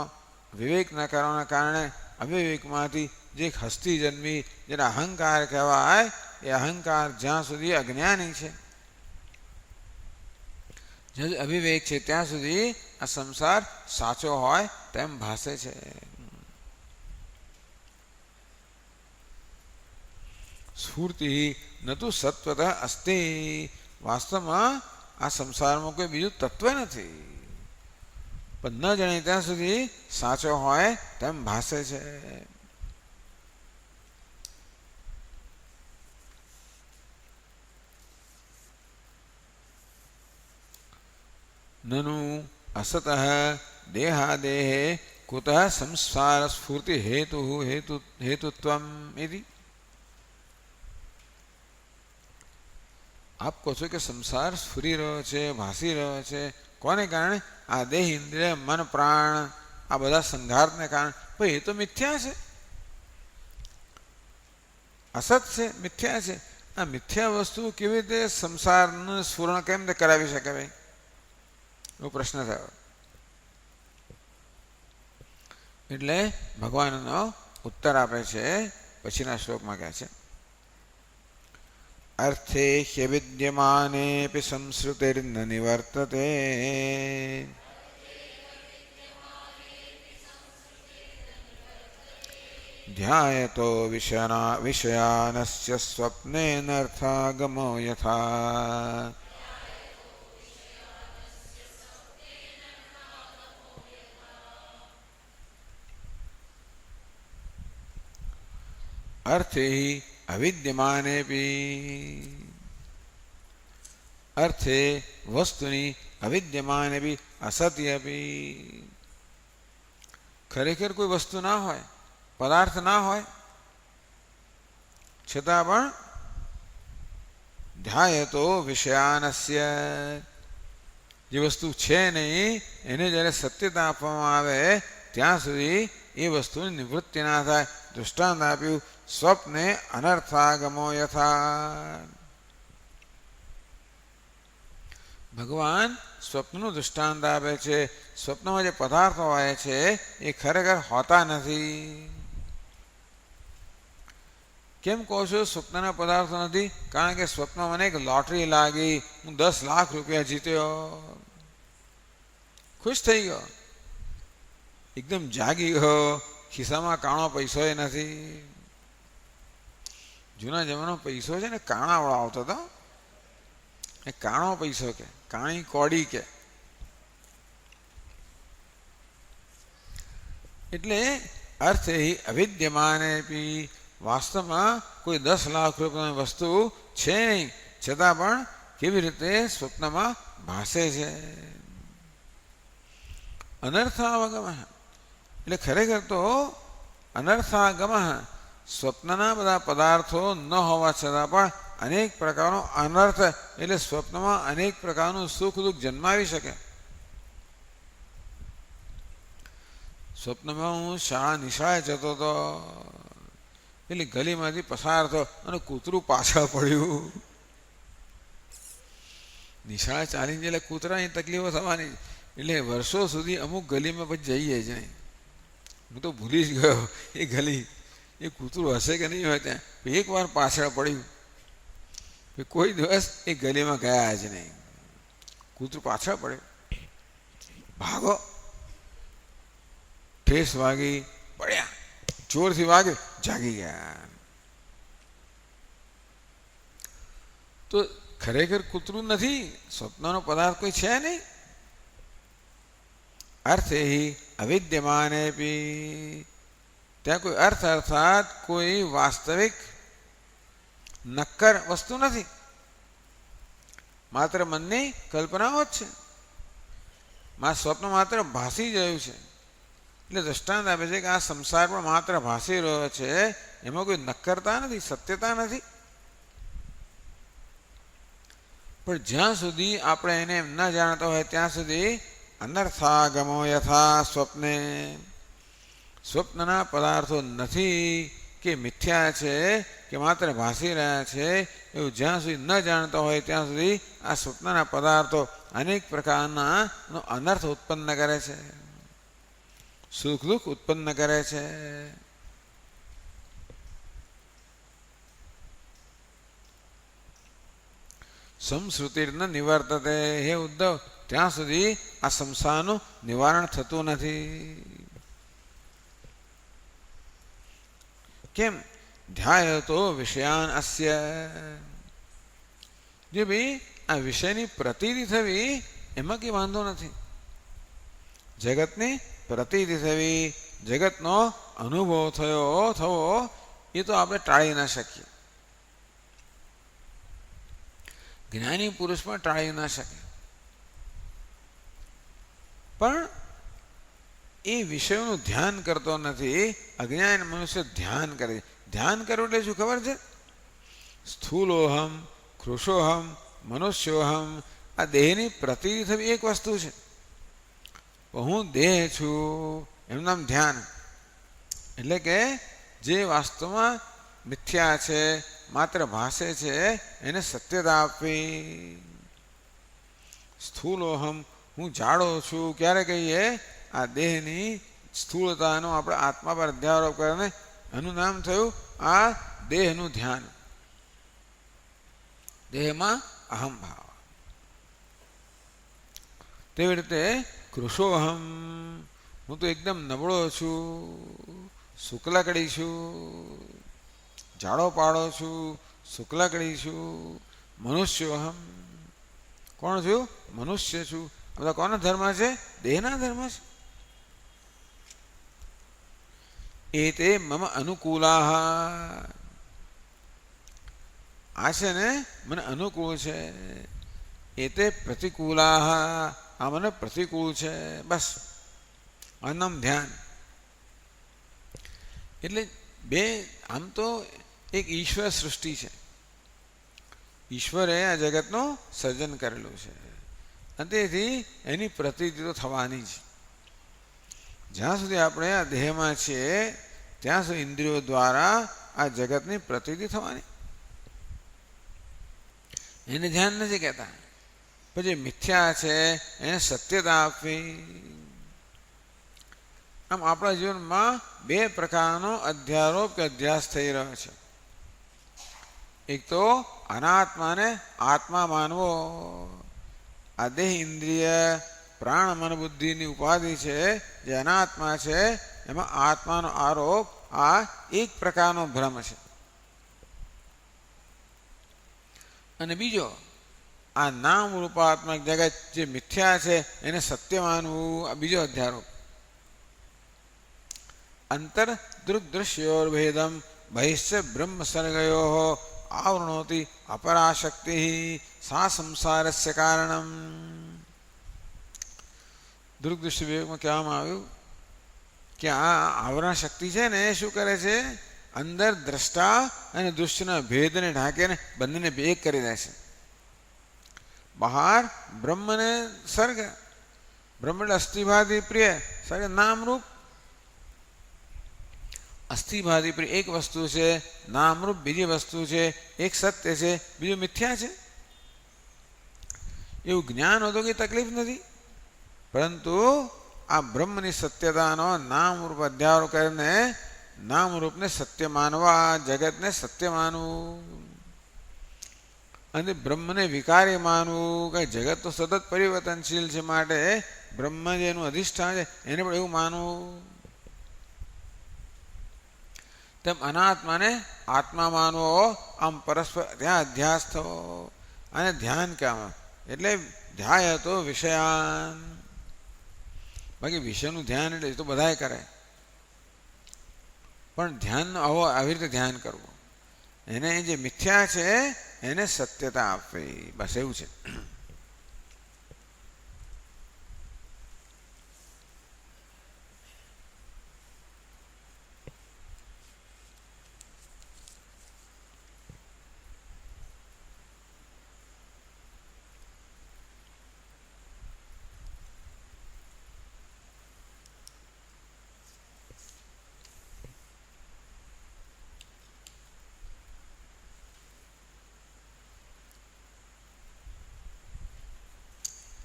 S1: વિવેક ન કરવાના કારણે અવિવેકમાંથી જે હસ્તી જન્મી, જેને અહંકાર કહેવાય, એ અહંકાર જ્યાં સુધી અજ્ઞાની છે, જ્યાં અવિવેક છે ત્યાં સુધી આ સંસાર સાચો હોય તેમ ભાસે છે. સ્ફૂર્તિ ન તો સત્વતઃ અસ્તિ, વાસ્તવમાં આ સંસારમાં કોઈ બીજું તત્વ નથી, પણ ન જાણે ત્યાં સુધી સાચો હોય તેમ ભાસે છે. નનુ અસતઃ દેહાદેહે કુતઃ સંસાર સ્ફૂર્તિ હેતુત્વમ ઇતિ. આપ કહો છો કે સંસાર સ્ફુરી રહ્યો છે, ભાસી રહ્યો છે, કોને કારણે? આ દેહ, ઇન્દ્રિય, મન, પ્રાણ, આ બધા સંઘાતને કારણે. ભાઈ એ તો મિથ્યા છે, અસત છે, મિથ્યા છે. આ મિથ્યા વસ્તુ કેવી રીતે સંસારનું સ્ફુરણ કેમ રીતે કરાવી શકે? ભાઈ એવો પ્રશ્ન થયો. એટલે ભગવાનનો ઉત્તર આપે છે પછીના શ્લોકમાં. કહે છે અર્થે હ્યવિદ્યમાનેપી સંશ્રુતિર્ન નિવર્તતે, ધ્યાયતો વિષયાનસ્ય સ્વપ્નેનર્થાગમો યથા. અર્થે અવિદ્યમાનેપી, અર્થે વસ્તુની, અવિદ્યમાનેપી અસત્યપી, ખરેખર કોઈ વસ્તુ ના હોય, પદાર્થ ના હોય, છતાં પણ ધ્યાયતો વિષયાનસ્ય, જે વસ્તુ છે નહીં એને જ્યારે સત્યતા આપવામાં આવે ત્યાં સુધી એ વસ્તુની નિવૃત્તિ ના થાય. દૃષ્ટાંત આપ્યું સ્વપ્ને અનર્થાગમો યથા. ભગવાન સ્વપ્નનું દૃષ્ટાંત આપે છે. સ્વપ્નમાં જે પદાર્થો હોય છે એ ખરેખર હોતા નથી. કેમ કહો છો સ્વપ્નના પદાર્થો નથી? કારણ કે સ્વપ્નમાં મને એક લોટરી લાગી, હું 10 લાખ રૂપિયા જીત્યો, ખુશ થઈ ગયો, એકદમ જાગી ગયો, ખિસ્સામાં કાણો પૈસો એ નથી. જૂના જમાનો પૈસો છે ને કાણાવાળો આવતો હતો, એ કાણો પૈસો કે કાણી કોડી કે. એટલે અર્થ એ અવિદ્યમાને પી, વાસ્તવમાં કોઈ 10 લાખ રૂપિયાની વસ્તુ છે નહીં, છતાં પણ કેવી રીતે સ્વપ્નમાં ભાસે છે. અનર્થાવગમ, એટલે ખરેખર તો અનર્થાગમ, સ્વપ્નના બધા પદાર્થો ન હોવા છતાં પણ અનેક પ્રકારનો અનર્થ, એટલે સ્વપ્નમાં અનેક પ્રકારનું સુખ દુઃખ જન્માવી શકે. સ્વપ્નમાં હું નિશાળે જતો હતો, એટલે ગલીમાંથી પસાર થયો અને કૂતરું પાછળ પડ્યું. નિશાળે ચાલીને એટલે કૂતરાની તકલીફો થવાની, એટલે વર્ષો સુધી અમુક ગલીમાં પછી જઈએ જ નહીં. હું તો ભૂલી જ ગયો એ ગલી, એ કૂતરું હશે કે નહીં હોય ત્યાં. એકવાર પાછળ પડ્યું, કોઈ દિવસ એ ગલીમાં ગયા જ નહીં. કૂતરું પાછળ પડ્યું, ભાગો, ઠેસ વાગી, પડ્યા, જોરથી વાગે, જાગી ગયા. તો ખરેખર કૂતરું નથી, સ્વપ્નનો પદાર્થ કોઈ છે નહીં. અર્થ એ અવિદ્યમાને પી, ત્યાં કોઈ અર્થ અર્થાત કોઈ વાસ્તવિક નક્કર વસ્તુ નથી, માત્ર મનની કલ્પનાઓ જ છે. સ્વપ્ન માત્ર ભાસી ગયું છે. એટલે દ્રષ્ટાંત આપે છે કે આ સંસાર પણ માત્ર ભાસી રહ્યો છે, એમાં કોઈ નક્કરતા નથી, સત્યતા નથી. પણ જ્યાં સુધી આપણે એને એમ ન જાણતા હોય ત્યાં સુધી અનર્થાગમો યથા સ્વપ્ને, સ્વપ્નના પદાર્થો નથી કે મિથ્યા છે કે માત્ર ભાસી રહ્યા છે, એવું જ્યાં સુધી ન જાણતા હોય ત્યાં સુધી આ સ્વપ્નના પદાર્થો અનેક પ્રકારના અનર્થ ઉત્પન્ન કરે છે, સુખ દુઃખ ઉત્પન્ન કરે છે. સંશ્રુતિર્ન નિવર્તતે, હે ઉદ્ધવ, ત્યાં સુધી આ સંસારનું નિવારણ થતું નથી. કેમ? ધ્યાયતો વિષયાન અસ્ય, જે ભાઈ આ વિષયની પ્રતીતિ થવી એમાં કંઈ વાંધો નથી. જગતની પ્રતીતિ થવી, જગતનો અનુભવ થવો એ તો આપણે ટાળી ના શકીએ. જ્ઞાની પુરુષ પણ ટાળી ના શકે. પણ એ વિષયોનું ધ્યાન કરતો નથી, અજ્ઞાન મનુષ્ય ધ્યાન કરે. ધ્યાન કરવું એટલે શું ખબર છે? સ્થૂલોહમ, કૃષોહમ, મનુષ્યોહમ, આ દેહની પ્રતીતિ થવી એક વસ્તુ છે. હું દેહ છું એનું નામ ધ્યાન. એટલે કે જે વાસ્તવમાં મિથ્યા છે, માત્ર ભાષે છે, એને સત્યતા આપવી. સ્થૂલોહમ, હું જાડો છું ક્યારે કહીએ? આ દેહની સ્થૂળતાનો આપણે આત્મા પર અધ્યારોપ કરીને એનું નામ થયું આ દેહનું ધ્યાન. દેહમાં અહમ ભાવ. તેવી રીતે કૃષોહમ, હું તો એકદમ નબળો છું, શુક્લાકડી છું, જાડો પાડો છું, શુક્લાકડી છું. મનુષ્યોહમ, કોણ છું? મનુષ્ય છું. બધા કોના ધર્મ છે? દેહના ધર્મ છે. એ તે મમ અનુકૂલા, આ છે ને મને અનુકૂળ છે. એ તે પ્રતિકૂલા, આ મને પ્રતિકૂળ છે. બસ આનું ધ્યાન. એટલે બે, આમ તો એક ઈશ્વર સૃષ્ટિ છે, ઈશ્વરે આ જગતનું સર્જન કરેલું છે, અને તેથી એની પ્રતીતિ તો થવાની જ. જ્યાં સુધી આપણે આ દેહમાં છીએ ત્યાં સુધી ઇન્દ્રિયો દ્વારા આ જગતની પ્રતીતિ થવાની. એને ધ્યાન નથી કહેતા. પછી મિથ્યા છે એને સત્યતા આપવી. આમ આપણા જીવનમાં બે પ્રકારનો અધ્યારોપ કે અધ્યાસ થઈ રહ્યો છે. એક તો અનાત્માને આત્મા માનવો. આ દેહ ઇન્દ્રિય પ્રાણ મન બુદ્ધિની ઉપાધિ છે જે અનાત્મા છે, એમાં આત્માનો આરોપ આ એક પ્રકારનો ભ્રમ છે. અને બીજો આ નામ રૂપાત્મક જગત જે મિથ્યા છે એને સત્ય માનવું, આ બીજો અધ્યારોપ. અંતર દૃગ્દૃશ્યોર્ભેદમ બહિશ્ચ બ્રહ્મ સર્ગયો આવૃણોતિ અપરાશક્તિ સા સંસારસ્ય કારણમ. દૃગ્દૃશ્ય વિવેકમાં કહેવામાં આવ્યું કે આ આવરણ શક્તિ છે ને એ શું કરે છે? અંદર દ્રષ્ટા અને દૃશ્યના ભેદને ઢાંકીને બંનેને એક કરી દે છે. બહાર બ્રહ્મને સર્ગ, બ્રહ્મ એટલે અસ્થિભાતિ પ્રિય, સર્ગ નામરૂપ. અસ્થિભાતિ પ્રિય એક વસ્તુ છે, નામરૂપ બીજી વસ્તુ છે, એક સત્ય છે, બીજું મિથ્યા છે. એવું જ્ઞાન હોતું કંઈ તકલીફ નથી, પરંતુ આ બ્રહ્મની સત્યતાનો નામરૂપ અધ્યારોપ કરીને નામરૂપને સત્ય માનવા, જગતને સત્ય માનવું અને બ્રહ્મને વિકારી માનવું. કે જગત તો સતત પરિવર્તનશીલ છે, માટે બ્રહ્મ જેનું અધિષ્ઠાન છે એને પણ એવું માનવું. તેમ અનાત્માને આત્મા માનવો, આમ પરસ્પર ત્યાં અધ્યાસ થવો. અને ધ્યાન કહેવામાં એટલે ધ્યાય તો વિષયાન. બાકી વિષયનું ધ્યાન એટલે તો બધાય કરે, પણ ધ્યાન આવો આવી રીતે ધ્યાન કરવું, એને જે મિથ્યા છે એને સત્યતા આપવી, બસ એવું છે.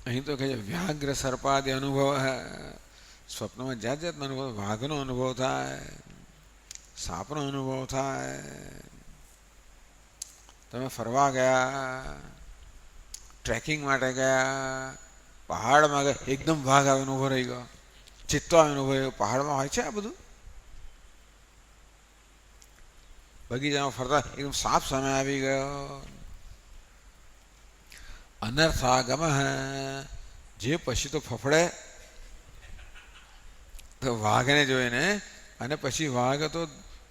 S1: અહીં તો કહે છે વ્યાઘ્ર સર્પાદિ અનુભવ. સ્વપ્નમાં જાત જાતનો અનુભવ, વાઘનો અનુભવ થાય, સાપનો અનુભવ થાય. તમે ફરવા ગયા, ટ્રેકિંગ માટે ગયા, પહાડમાં ગયા, એકદમ વાઘ આવીને ઊભો રહી ગયો, ચિત્તો આવીને ઊભો રહ્યો. પહાડમાં હોય છે આ બધું. બગીચામાં ફરતા એકદમ સાપ સામે આવી ગયો. અનર્થાગમ, જે પછી તો ફફડે તો વાઘને જોઈને, અને પછી વાઘ તો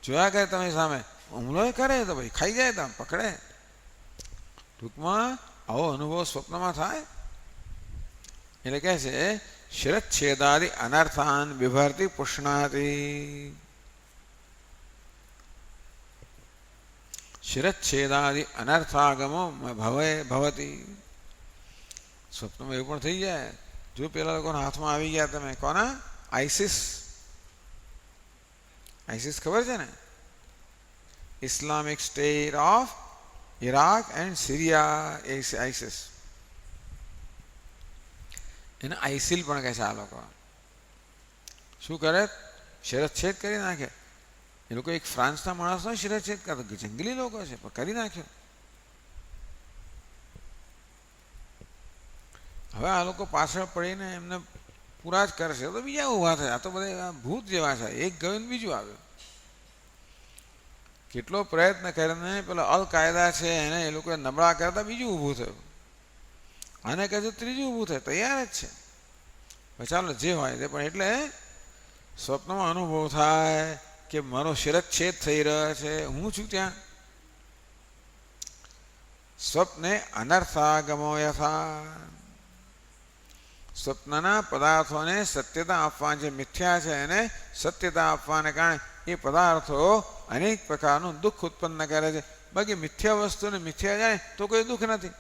S1: જોયા કરે તમે સામે, હુમલો કરે તો ભાઈ ખાઈ જાય, તમે પકડે. ટૂંકમાં આવો અનુભવ સ્વપ્નમાં થાય. એટલે કહે છે શિરચ્છેદાદિ અનર્થાન બિભર્તિ પુષ્ણાતિ. શિરચ્છેદાદિ અનર્થાગમો ભવતી. સ્વપ્નમાં એવું પણ થઈ જાય. જો પેલા લોકોના હાથમાં આવી ગયા, તમે કોના? આઈસિસ. આઈસિસ ખબર છે ને? Islamic State of Iraq and Syria. ISIS એને આઈસિલ પણ કહે છે. આ લોકો શું કરે? શિરચ્છેદ કરી નાખે. એ લોકો એક ફ્રાન્સના માણસનો શિરચ્છેદ કરતા, જંગલી લોકો છે પણ કરી નાખ્યો. હવે આ લોકો પાછળ પડીને એમને પૂરા જ કરશે તો બીજા ઊભા થાય. આ તો બધા ભૂત જેવા છે, એક ગયું ને બીજું આવ્યું. કેટલો પ્રયત્ન કરીને પેલા અલ કાયદા છે એને એ લોકોએ નબળા કરતા બીજું ઊભું થયું, આને કહે છે ત્રીજું ઊભું થાય. તૈયાર જ છે. ચાલો જે હોય તે. પણ એટલે સ્વપ્નમાં અનુભવ થાય કે મારો શિરચ્છેદ થઈ રહ્યો છે, હું છું ત્યાં. સ્વપ્ને અનર્થાગમો યથા. સ્વપ્નના પદાર્થોને સત્યતા આપવા, જે મિથ્યા છે એને સત્યતા આપવાને કારણે એ પદાર્થો અનેક પ્રકારનું દુઃખ ઉત્પન્ન કરે છે. બાકી મિથ્યા વસ્તુને મિથ્યા જાય તો કોઈ દુઃખ નથી.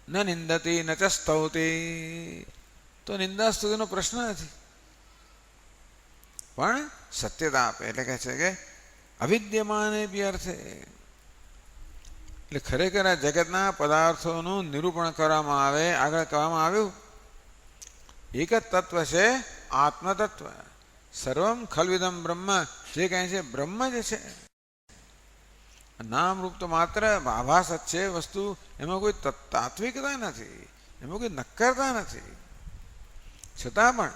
S1: ન નિંદતી ન ચ સ્તૌતી, તો નિંદા સ્તુતિનો પ્રશ્ન નથી. પણ સત્યતા આપે એટલે કહે છે કે અવિદ્યમાને બી અર્થે. એટલે ખરેખર આ જગતના પદાર્થોનું નિરૂપણ કરવામાં આવે. આગળ કહેવામાં આવ્યું એક જ તત્વ છે, આત્મતત્વ. સર્વમ ખલ્વિદમ બ્રહ્મ, જે કહે છે બ્રહ્મ જ છે. નામરૂપ તો માત્ર આભાસ જ છે વસ્તુ, એમાં કોઈ તાત્વિકતા નથી, એમાં કોઈ નક્કરતા નથી. છતાં પણ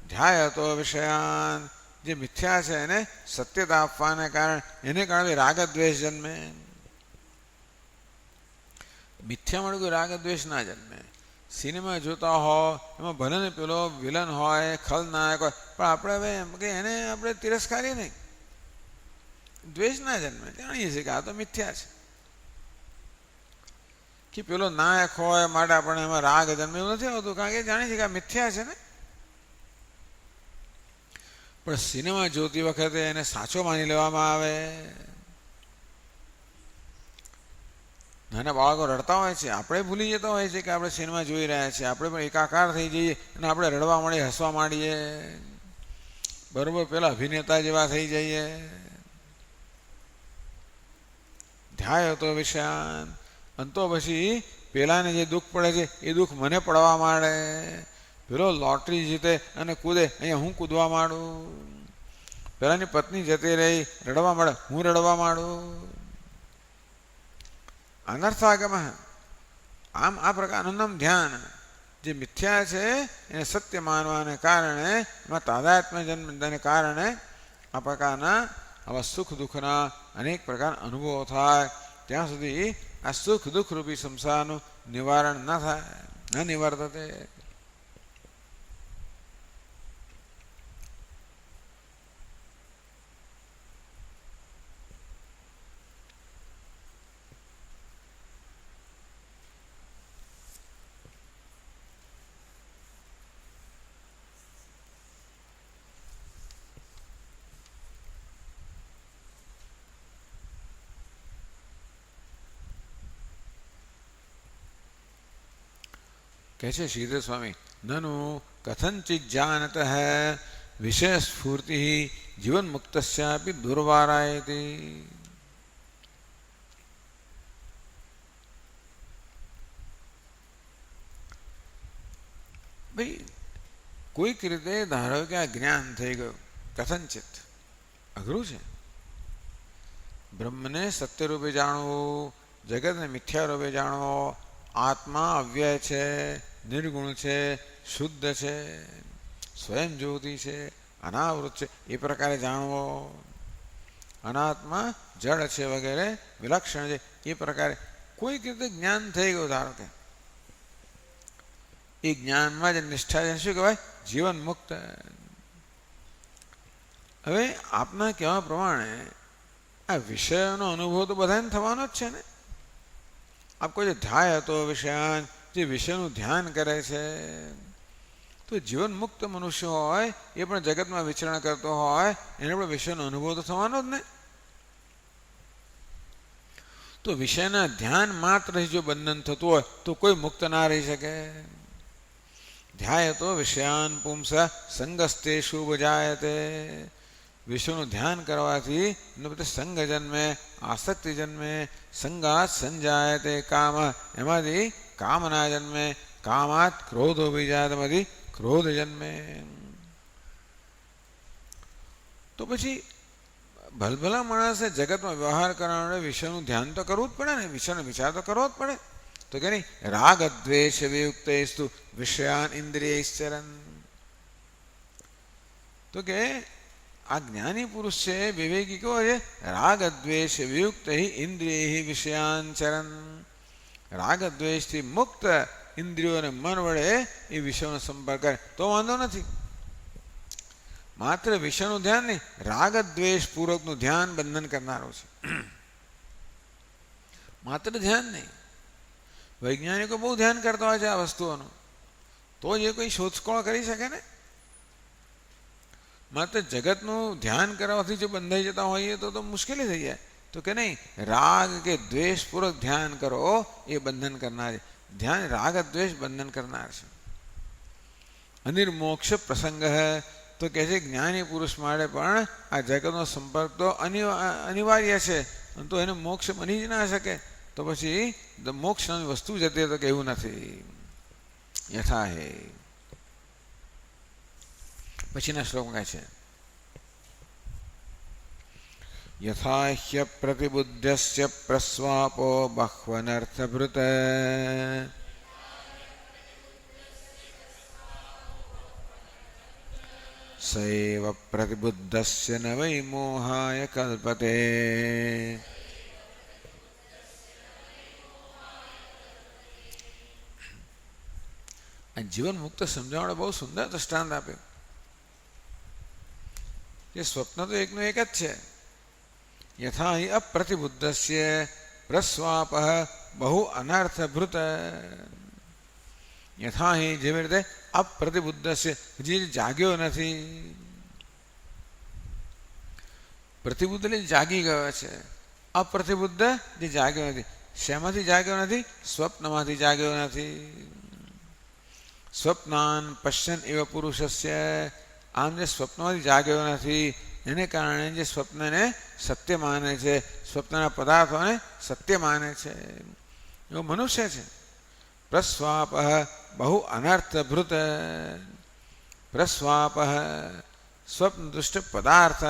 S1: ધ્યાય તો વિષયાન, જે મિથ્યા છે એને સત્યતા આપવાને કારણે, એને કારણે રાગ દ્વેષ જન્મે. મિથ્યા મળે કોઈ રાગ દ્વેષ ના જન્મે. સિનેમા જોતા હોય એમાં ભલે ને પેલો વિલન હોય, ખલનાયક હોય, પણ આપણે હવે એમ કે એને આપણે તિરસ્કારીએ નહીં, દ્વેષ ના જન્મે. જાણીએ છીએ કે આ તો મિથ્યા છે. કે પેલો નાયક હોય માટે આપણે એમાં રાગ જન્મે એવું નથી આવતું, કારણ કે જાણીએ છીએ કે આ મિથ્યા છે ને. પણ સિનેમા જોતી વખતે એને સાચો માની લેવામાં આવે. નાના બાળકો રડતા હોય છે, આપણે ભૂલી જતા હોય છે કે આપણે સિનેમા જોઈ રહ્યા છીએ, આપણે પણ એકાકાર થઈ જઈએ અને આપણે રડવા માંડીએ, હસવા માંડીએ, બરોબર પેલા અભિનેતા જેવા થઈ જઈએ. ધ્યાય તો વિષયાન, અને તો પછી પેલાને જે દુઃખ પડે છે એ દુઃખ મને પડવા માંડે. પેલો લોટરી જીતે અને કૂદે, અહીંયા હું કૂદવા માંડું. પેલાની પત્ની જતી રહી, રડવા માંડે, હું રડવા માંડું. અનર્થાગમ. આમ આ પ્રકારનું નામ ધ્યાન. જે મિથ્યા છે એને સત્ય માનવાને કારણે, એમાં તાદાત્મ્ય જન્મને કારણે આ પ્રકારના આવા સુખ દુઃખના અનેક પ્રકારના અનુભવો થાય. ત્યાં સુધી આ સુખ દુઃખ રૂપી સંસારનું નિવારણ ન થાય, ન નિવર્તતે. કહે છે શ્રીધર સ્વામી, નનુ કથંચિત જાનત વિષય સ્ફૂર્તિ જીવન મુક્તસ્યાપી દુર્વારાયતી. ભાઈ કોઈક રીતે ધારો કે આ જ્ઞાન થઈ ગયું, કથંચિત અઘરું છે. બ્રહ્મને સત્ય રૂપે જાણવું, જગતને મિથ્યા રૂપે જાણવો, આત્મા અવ્યય છે, નિર્ગુણ છે, શુદ્ધ છે, સ્વયં જ્યોતિ છે, અનાવૃત છે, એ પ્રકારે જાણવો. અનાત્મા જળ છે વગેરે વિલક્ષણ છે, એ પ્રકારે કોઈક રીતે જ્ઞાન થઈ ગયું. ધારો કે એ જ્ઞાનમાં જ નિષ્ઠા છે, શું કહેવાય? જીવન મુક્ત. હવે આપના કહેવા પ્રમાણે આ વિષયનો અનુભવ તો બધાને થવાનો જ છે ને. આપ કોઈ ધ્યાય હતો વિષયાન, જે વિષયનું ધ્યાન કરે છે, તો જીવન મુક્ત મનુષ્ય હોય, એ પણ જગતમાં વિચરણ કરતો હોય, એને પણ વિષયનો અનુભવ તો થવાનો જ ને. તો વિષયના ધ્યાન માત્ર જો બંધન થતું હોય તો કોઈ મુક્ત ના રહી શકે. ધ્યાય તો વિષયાન પુંસ સંગસ્તે શુભ જાયતે. વિષયનું ધ્યાન કરવાથી સંગ જન્મે, આસક્તિ જન્મે, સંગાત સંજાયતે કામ, એમાંથી કામના જન્મે, કામાત ક્રોધો બીજાત, એમાંથી ક્રોધ જન્મે. તો પછી ભલભલા માણસે જગતમાં વ્યવહાર કરવા વિષયનું ધ્યાન તો કરવું જ પડે ને, વિષયનો વિચાર તો કરવો જ પડે. તો કે નહીં, રાગ દ્વેષ વિયુક્તેસ્તુ વિષયાન ઇન્દ્રિયૈશ્ચરન. તો કે આ જ્ઞાની પુરુષ છે, વિવેકી કેવો છે? રાગ દ્વેષ વિયુક્ત ઇન્દ્રિય વિષયાંચરન. રાગ દ્વેષથી મુક્ત ઇન્દ્રિયો અને મન વડે એ વિષયનો સંપર્ક કરે તો વાંધો નથી. માત્ર વિષયનું ધ્યાન નહીં, રાગ દ્વેષ પૂર્વકનું ધ્યાન બંધન કરનારો છે. માત્ર ધ્યાન નહીં. વૈજ્ઞાનિકો બહુ ધ્યાન કરતા હોય છે આ વસ્તુઓનું, તો જ એ કોઈ શોધખોળ કરી શકે ને. માત્ર જગતનું ધ્યાન કરવાથી જો બંધાઈ જતા હોઈએ તો મુશ્કેલી થઈ જાય. તો કે નહીં, રાગ કે દ્વેષપૂર્વક ધ્યાન કરો એ બંધન કરનાર છે. ધ્યાન રાગ દ્વેષ બંધન કરનાર છે. અનિર્મોક્ષ પ્રસંગ તો કહે છે જ્ઞાની પુરુષ માટે પણ આ જગતનો સંપર્ક તો અનિવાર્ય છે, તો એને મોક્ષ બની જ ના શકે. તો પછી મોક્ષની વસ્તુ જતી તો કેવું નથી. યથા હે. પછીના શ્લોકમાં કહે છે, યથા હ્ય પ્રતિબુદ્ધસ્ય પ્રસ્વાપો બહ્વનર્થભૃત સૈવ પ્રતિબુદ્ધસ્ય ન વૈ મોહાય કલ્પતે. અને જીવન મુક્ત સમજાવવાનો બહુ સુંદર દ્રષ્ટાંત આપ્યો કે સ્વપ્ન તો એકનું એક જ છે. યથા હિ અપ્રતિબુદ્ધસ્ય પ્રસ્વાપ બહુ અનર્થભૃત. યથા હિ જેવી રીતે અપ્રતિબુદ્ધસ્ય જે જાગ્યો નથી. પ્રતિબુદ્ધ એટલે જાગી ગયો છે, અપ્રતિબુદ્ધ જે જાગ્યો નથી. શેમાંથી જાગ્યો નથી? સ્વપ્નમાંથી જાગ્યો નથી. સ્વપ્નાન પશ્યન એવ પુરુષસ્ય, આમ જે સ્વપ્નમાંથી જાગ્યો નથી એને કારણે જે સ્વપ્નને સત્ય માને છે, સ્વપ્નના પદાર્થોને સત્ય માને છે, એવો મનુષ્ય છે. પ્રસ્વાપ બહુ અનર્થભૃત. પ્રસ્વાપ સ્વપ્ન દુષ્ટ પદાર્થ,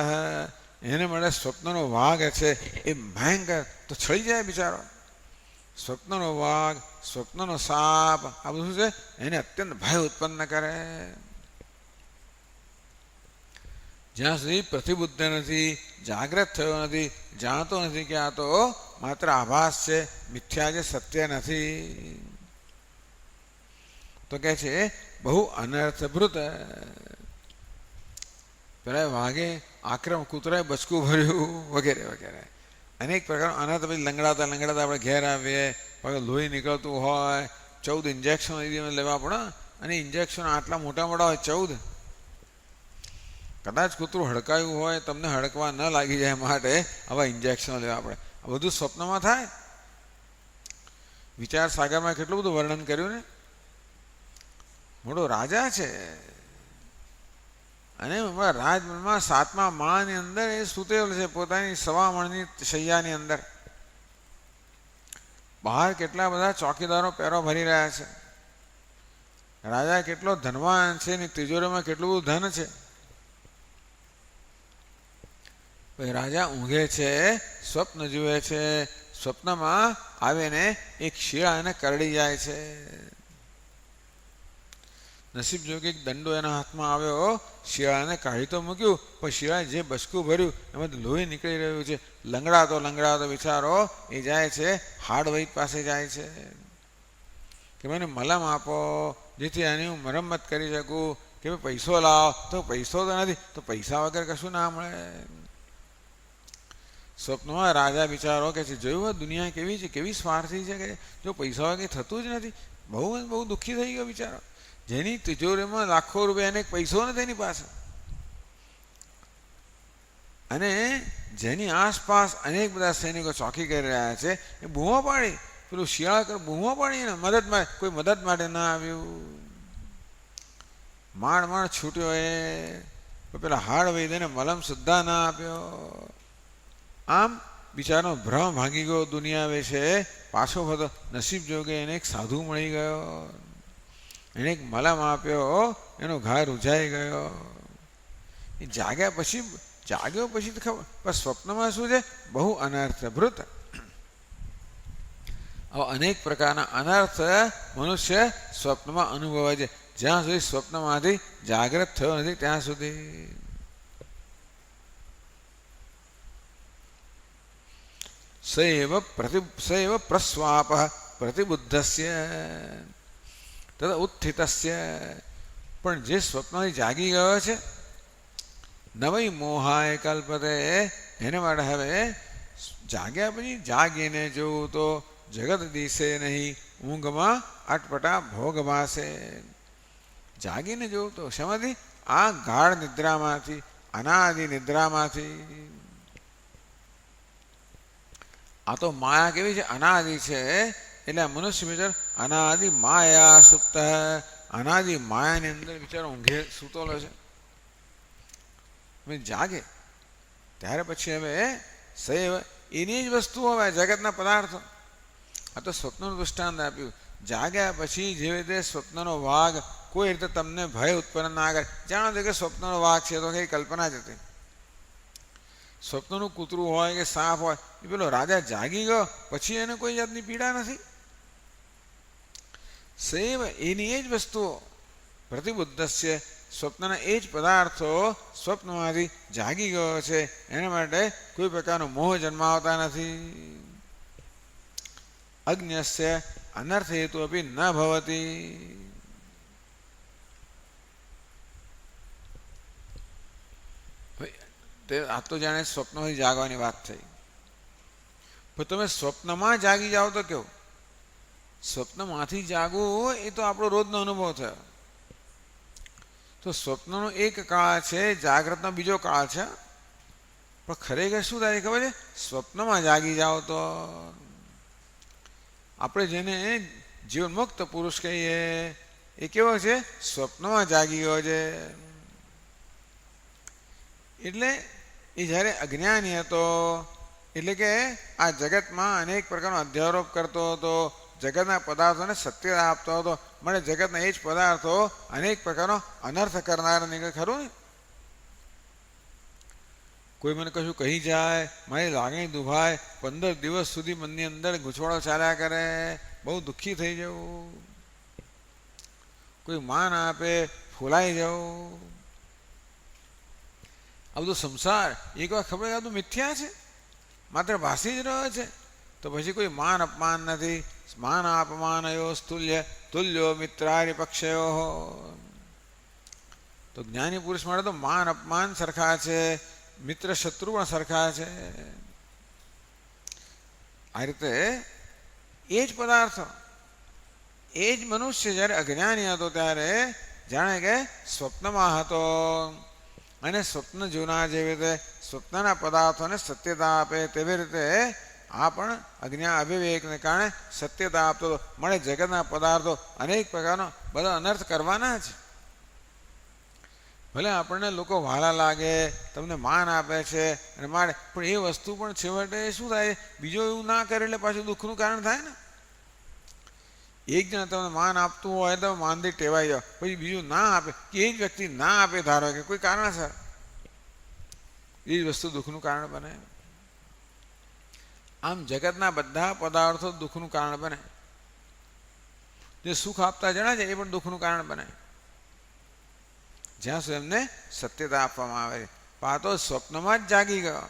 S1: એને મળે સ્વપ્નનો વાઘ છે એ ભયંકર, તો છળી જાય બિચારો. સ્વપ્નનો વાઘ, સ્વપ્નનો સાપ, આ બધું શું છે? એને અત્યંત ભય ઉત્પન્ન કરે. જ્યાં સુધી પ્રતિબુદ્ધ નથી, જાગ્રત થયો નથી, જાણતો નથી કે આ તો માત્ર આભાસ છે, મિથ્યા છે, સત્ય નથી, તો કહે છે બહુ અનર્થભૃત. પેલા વાઘે આક્રમ, કૂતરાએ બચકું ભર્યું વગેરે વગેરે અનેક પ્રકારનો અનર્થ. પછી લંગડાતા લંગડાતા આપણે ઘેર આવીએ, લોહી નીકળતું હોય, 14 ઇન્જેક્શન લેવા પડે, અને ઇન્જેક્શન આટલા મોટા મોટા હોય 14. કદાચ કૂતરું હડકાયું હોય, તમને હડકવા ન લાગી જાય માટે આવા ઇન્જેક્શન લેવા પડે. આ બધું સ્વપ્નમાં થાય. વિચાર સાગરમાં કેટલું બધું વર્ણન કર્યું ને. મોટો રાજા છે અને રાજમહેલમાં 7મા માળની અંદર એ સૂતેલો છે, પોતાની 1.25 મણની શૈયાની અંદર. બહાર કેટલા બધા ચોકીદારો પહેરો ભરી રહ્યા છે. રાજા કેટલો ધનવાન છે, એની તિજોરીમાં કેટલું બધું ધન છે. રાજા ઊંઘે છે, સ્વપ્ન જુએ છે. સ્વપ્નમાં આવીને એક શિયાળ એને કરડી જાય છે. નસીબ જો કે એક દંડો એના હાથમાં આવ્યો, શિયાળાને કાઢી તો મૂક્યું, પણ શિયાળે જે બચકું ભર્યું એમાં લોહી નીકળી રહ્યું છે. લંગડાતો લંગડાતો બિચારો એ જાય છે હાર્ડ વૈદ પાસે જાય છે કે મને મલમ આપો જેથી આની હું મરમ્મત કરી શકું. કે ભાઈ પૈસો લાવો, તો પૈસો તો નથી, તો પૈસા વગર કશું ના મળે. સ્વપ્નમાં રાજા બિચારો કે છે જોયું દુનિયા કેવી છે, કેવી સ્વાર્થી છે, કે જો પૈસા વગર થતું જ નથી. બહુ દુઃખી થઈ ગયો બિચારો. જેની તિજોરીમાં લાખો રૂપિયા, એને પૈસો નથી એની પાસે, અને જેની આસપાસ અનેક બધા સૈનિકો ચોકી કરી રહ્યા છે, એ બૂમો પાડી, પેલું શિયાળ બૂમો પાડી ને કોઈ મદદ માટે ના આવ્યું. માંડ છૂટ્યો એ પેલા હાડ વૈદ્યને મલમ સુદ્ધા ના આપ્યો. આમ બિચારો ભ્રમ ભાંગી ગયો દુનિયા વિશે. પાછો ફરતો નસીબ જોગે એને એક સાધુ મળી ગયો, એને એક મલમ આપ્યો, એનો ઘા રૂઝાઈ ગયો. એ જાગ્યો પછી તો ખબર, પણ સ્વપ્નમાં શું છે? બહુ અનર્થભૃત. આવા અનેક પ્રકારના અનર્થ મનુષ્ય સ્વપ્નમાં અનુભવાય છે, જ્યાં સુધી સ્વપ્નમાંથી જાગ્રત થયો નથી ત્યાં સુધી. સૈવ પ્રસ્વાપ પ્રતિબુદ્ધસ્ય તથા ઉત્થિતસ્ય, પણ જે સ્વપ્નથી જાગી ગયો છે, નવઈ મોહાય કલ્પતે, એને માટે હવે જાગ્યા પછી જાગીને જોવું તો જગત દિશે નહીં, ઊંઘમાં અટપટા ભોગ ભાસે. જાગીને જોવું તો શેમાંથી? આ ગાઢ નિદ્રામાંથી, અનાદિ નિદ્રામાંથી. આ તો માયા કેવી છે? અનાદિ છે. એટલે આ મનુષ્ય બિચાર અનાદિ માયા સુપ્ત, અનાદિ માયાની અંદર બિચારો ઊંઘે સૂતોલો છે. જાગે ત્યારે પછી હવે સૈવ એની જ વસ્તુ હવે જગતના પદાર્થો. આ તો સ્વપ્નનું દૃષ્ટાંત આપ્યું. જાગ્યા પછી જેવી રીતે સ્વપ્નનો વાઘ કોઈ રીતે તમને ભય ઉત્પન્ન ના કરે. જાણો છો કે સ્વપ્નનો વાઘ છે તો કઈ કલ્પના જ હતી. સ્વપ્નનું કૂતરું હોય કે સાપ હોય, એ પેલો રાજા જાગી ગયો પછી એને કોઈ જાતની પીડા નથી. સૈવ એની એ જ વસ્તુઓ પ્રતિબુદ્ધસ્ય, સ્વપ્નના એ જ પદાર્થો સ્વપ્નમાંથી જાગી ગયો છે, એના માટે કોઈ પ્રકારનો મોહ જન્માવતા નથી. અજ્ઞસ્ય અનર્થ હેતુ અપી ન ભવતી. તે આ તો જાણે સ્વપ્નમાંથી જાગવાની વાત થઈ. પણ તમે સ્વપ્નમાં જાગી જાઓ તો કેવું? સ્વપ્નમાંથી જાગવું એ તો આપણો રોજનો અનુભવ થયો. તો સ્વપ્નનો એક કાળ છે, જાગ્રતનો બીજો કાળ છે. પણ ખરેખર શું થાય ખબર છે? સ્વપ્નમાં જાગી જાઓ તો આપણે જેને જીવનમુક્ત પુરુષ કહીએ એ કેવો છે? સ્વપ્નમાં જાગી ગયો છે. એટલે એ જ્યારે અજ્ઞાની હતો, એટલે કે આ જગતમાં અનેક પ્રકારનો અધ્યારોપ કરતો હતો, જગતના પદાર્થોને સત્ય આપતો હતો, મને જગતના એ જ પદાર્થો અનેક પ્રકારનો અનર્થ કરનારા નીકળે ખરું ને. કોઈ મને કશું કહી જાય, મારી લાગણી દુભાય, 15 દિવસ સુધી મનની અંદર ગૂંચવાડો ચાલ્યા કરે, બહુ દુઃખી થઈ જવું. કોઈ માન આપે, ફૂલાઈ જવું. આ બધું સંસાર એક વાર ખબર આ બધું મિથ્યા છે, માત્ર ભાસી જ રહ્યો છે. તો પછી કોઈ માન અપમાન નથી. માન અપમાનયો તુલ્ય તુલ્યો મિત્રારિ પક્ષયો. તો જ્ઞાની પુરુષ માટે તો માન અપમાન સરખા છે, મિત્ર શત્રુ પણ સરખા છે. આ રીતે એ જ પદાર્થ, એ જ મનુષ્ય જ્યારે અજ્ઞાની હતો ત્યારે જાણે કે સ્વપ્નમાં હતો, અને સ્વપ્ન જોનાર જેવી રીતે સ્વપ્નના પદાર્થોને સત્યતા આપે તેવી રીતે આ પણ અવિવેકને કારણે સત્યતા આપતો હતો. મળે જગતના પદાર્થો અનેક પ્રકારનો બધા અનર્થ કરવાના છે. ભલે આપણને લોકો વહાલા લાગે, તમને માન આપે છે અને મારે, પણ એ વસ્તુ પણ છેવટે શું થાય? બીજો એવું ના કરે એટલે પાછું દુઃખનું કારણ થાય ને. એક જણ તમને માન આપતું હોય તો માનથી ટેવાઈ જાઓ, પછી બીજું ના આપે કે એ જ વ્યક્તિ ના આપે, ધારો કે કોઈ કારણસર, એ જ વસ્તુ દુઃખનું કારણ બને. આમ જગતના બધા પદાર્થો દુઃખનું કારણ બને. જે સુખ આપતા જણા છે એ પણ દુઃખનું કારણ બને, જ્યાં સુધી એમને સત્યતા આપવામાં આવે છે. આ તો સ્વપ્નમાં જ જાગી ગયો,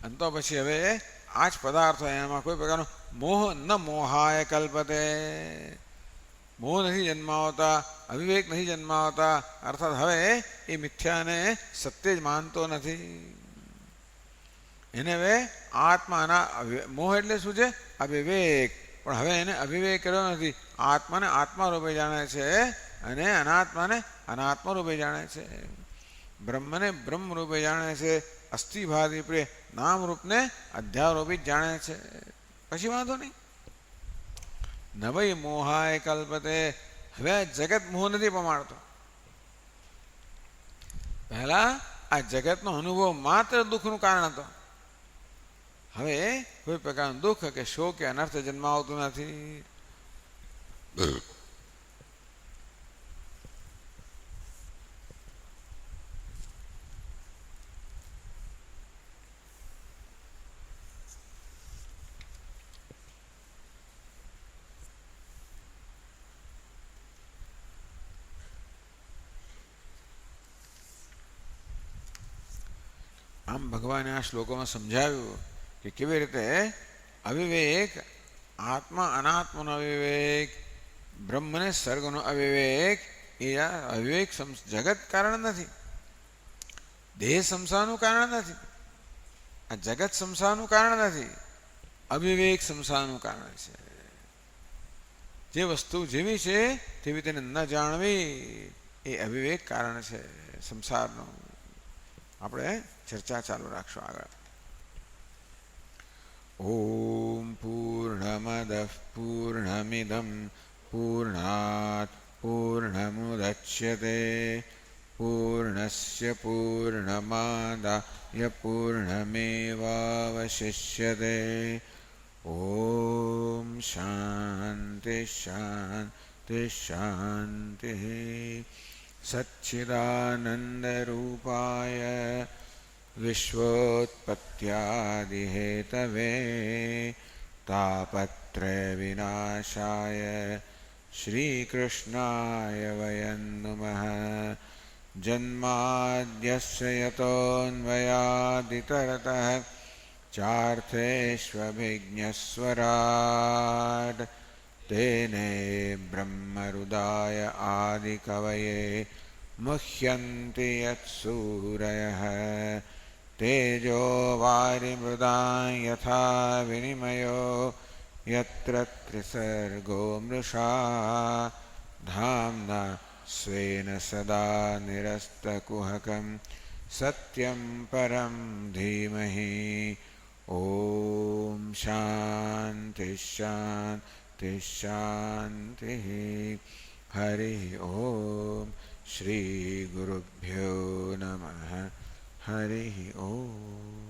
S1: અને તો પછી હવે આ જ પદાર્થો, એમાં કોઈ પ્રકારનો મોહ ન મોહાય કલ્પતે. મોહ નથી જન્માવતા, અવિવેક નથી જન્માવતા, અર્થાત હવે એ મિથ્યાને સત્ય જ માનતો નથી. એને હવે આત્માના મોહ એટલે શું છે? અવિવેક. પણ હવે એને અવિવેક કર્યો નથી, આત્માને આત્મા રૂપે જાણે છે અને અનાત્માને અનાત્મા રૂપે જાણે છે. બ્રહ્મને બ્રહ્મ રૂપે જાણે છે, અસ્થિભાદી પ્રિય નામ રૂપને અધ્યારોપિત જાણે છે. પછી વાંધો નહીં. નવય મોહાય કલ્પતે. હવે જગત મોહ નથી પમાડતો. પહેલા આ જગતનો અનુભવ માત્ર દુઃખનું કારણ હતો. હવે કોઈ પ્રકારનું દુઃખ કે શોક કે અનર્થ જન્માવતું નથી. આમ ભગવાને આ શ્લોકોમાં સમજાવ્યું કે કેવી રીતે અવિવેક, આત્મા અનાત્માનો અવિવેક, બ્રહ્મને સર્ગનો અવિવેક, એ અવિવેક જગત કારણ નથી, દેહ સંસારનું કારણ નથી, આ જગત સંસારનું કારણ નથી, અવિવેક સંસારનું કારણ છે. જે વસ્તુ જેવી છે તેવી તેને ન જાણવી એ અવિવેક કારણ છે સંસારનું. આપણે ચર્ચા ચાલુ રાખશું આગળ. ઓમ પૂર્ણમદઃ પૂર્ણમિદં પૂર્ણાત પૂર્ણમુદચ્યતે પૂર્ણસ્ય પૂર્ણમાદાય પૂર્ણમેવાવશિષ્યતે. ઓમ શાંતિ શાંતિ શાંતિ. સચ્ચિદાનંદરૂપાય વિશ્વોત્પત્યાદિહેતવે તાપત્રય વિનાશાય શ્રીકૃષ્ણાય વયં નમઃ. જન્માદ્યસ્ય યતોન્વયાદિતરતઃ ચાર્થેष्वभिज्ञस्वराट् तेने ब्रह्मरुदाय आदिकवये मुह्यन्ति यत्सूरयः तेजो वारिमृदां यथा विनिमयो यत्र त्रिसर्गो मृषा धाम्ना स्वेन सदा निरस्तकुहकं सत्यं परं धीमहि ॐ शान्ति शान्ति शान्तिः हरि ॐ श्री गुरुभ्यो नमः हरि ॐ।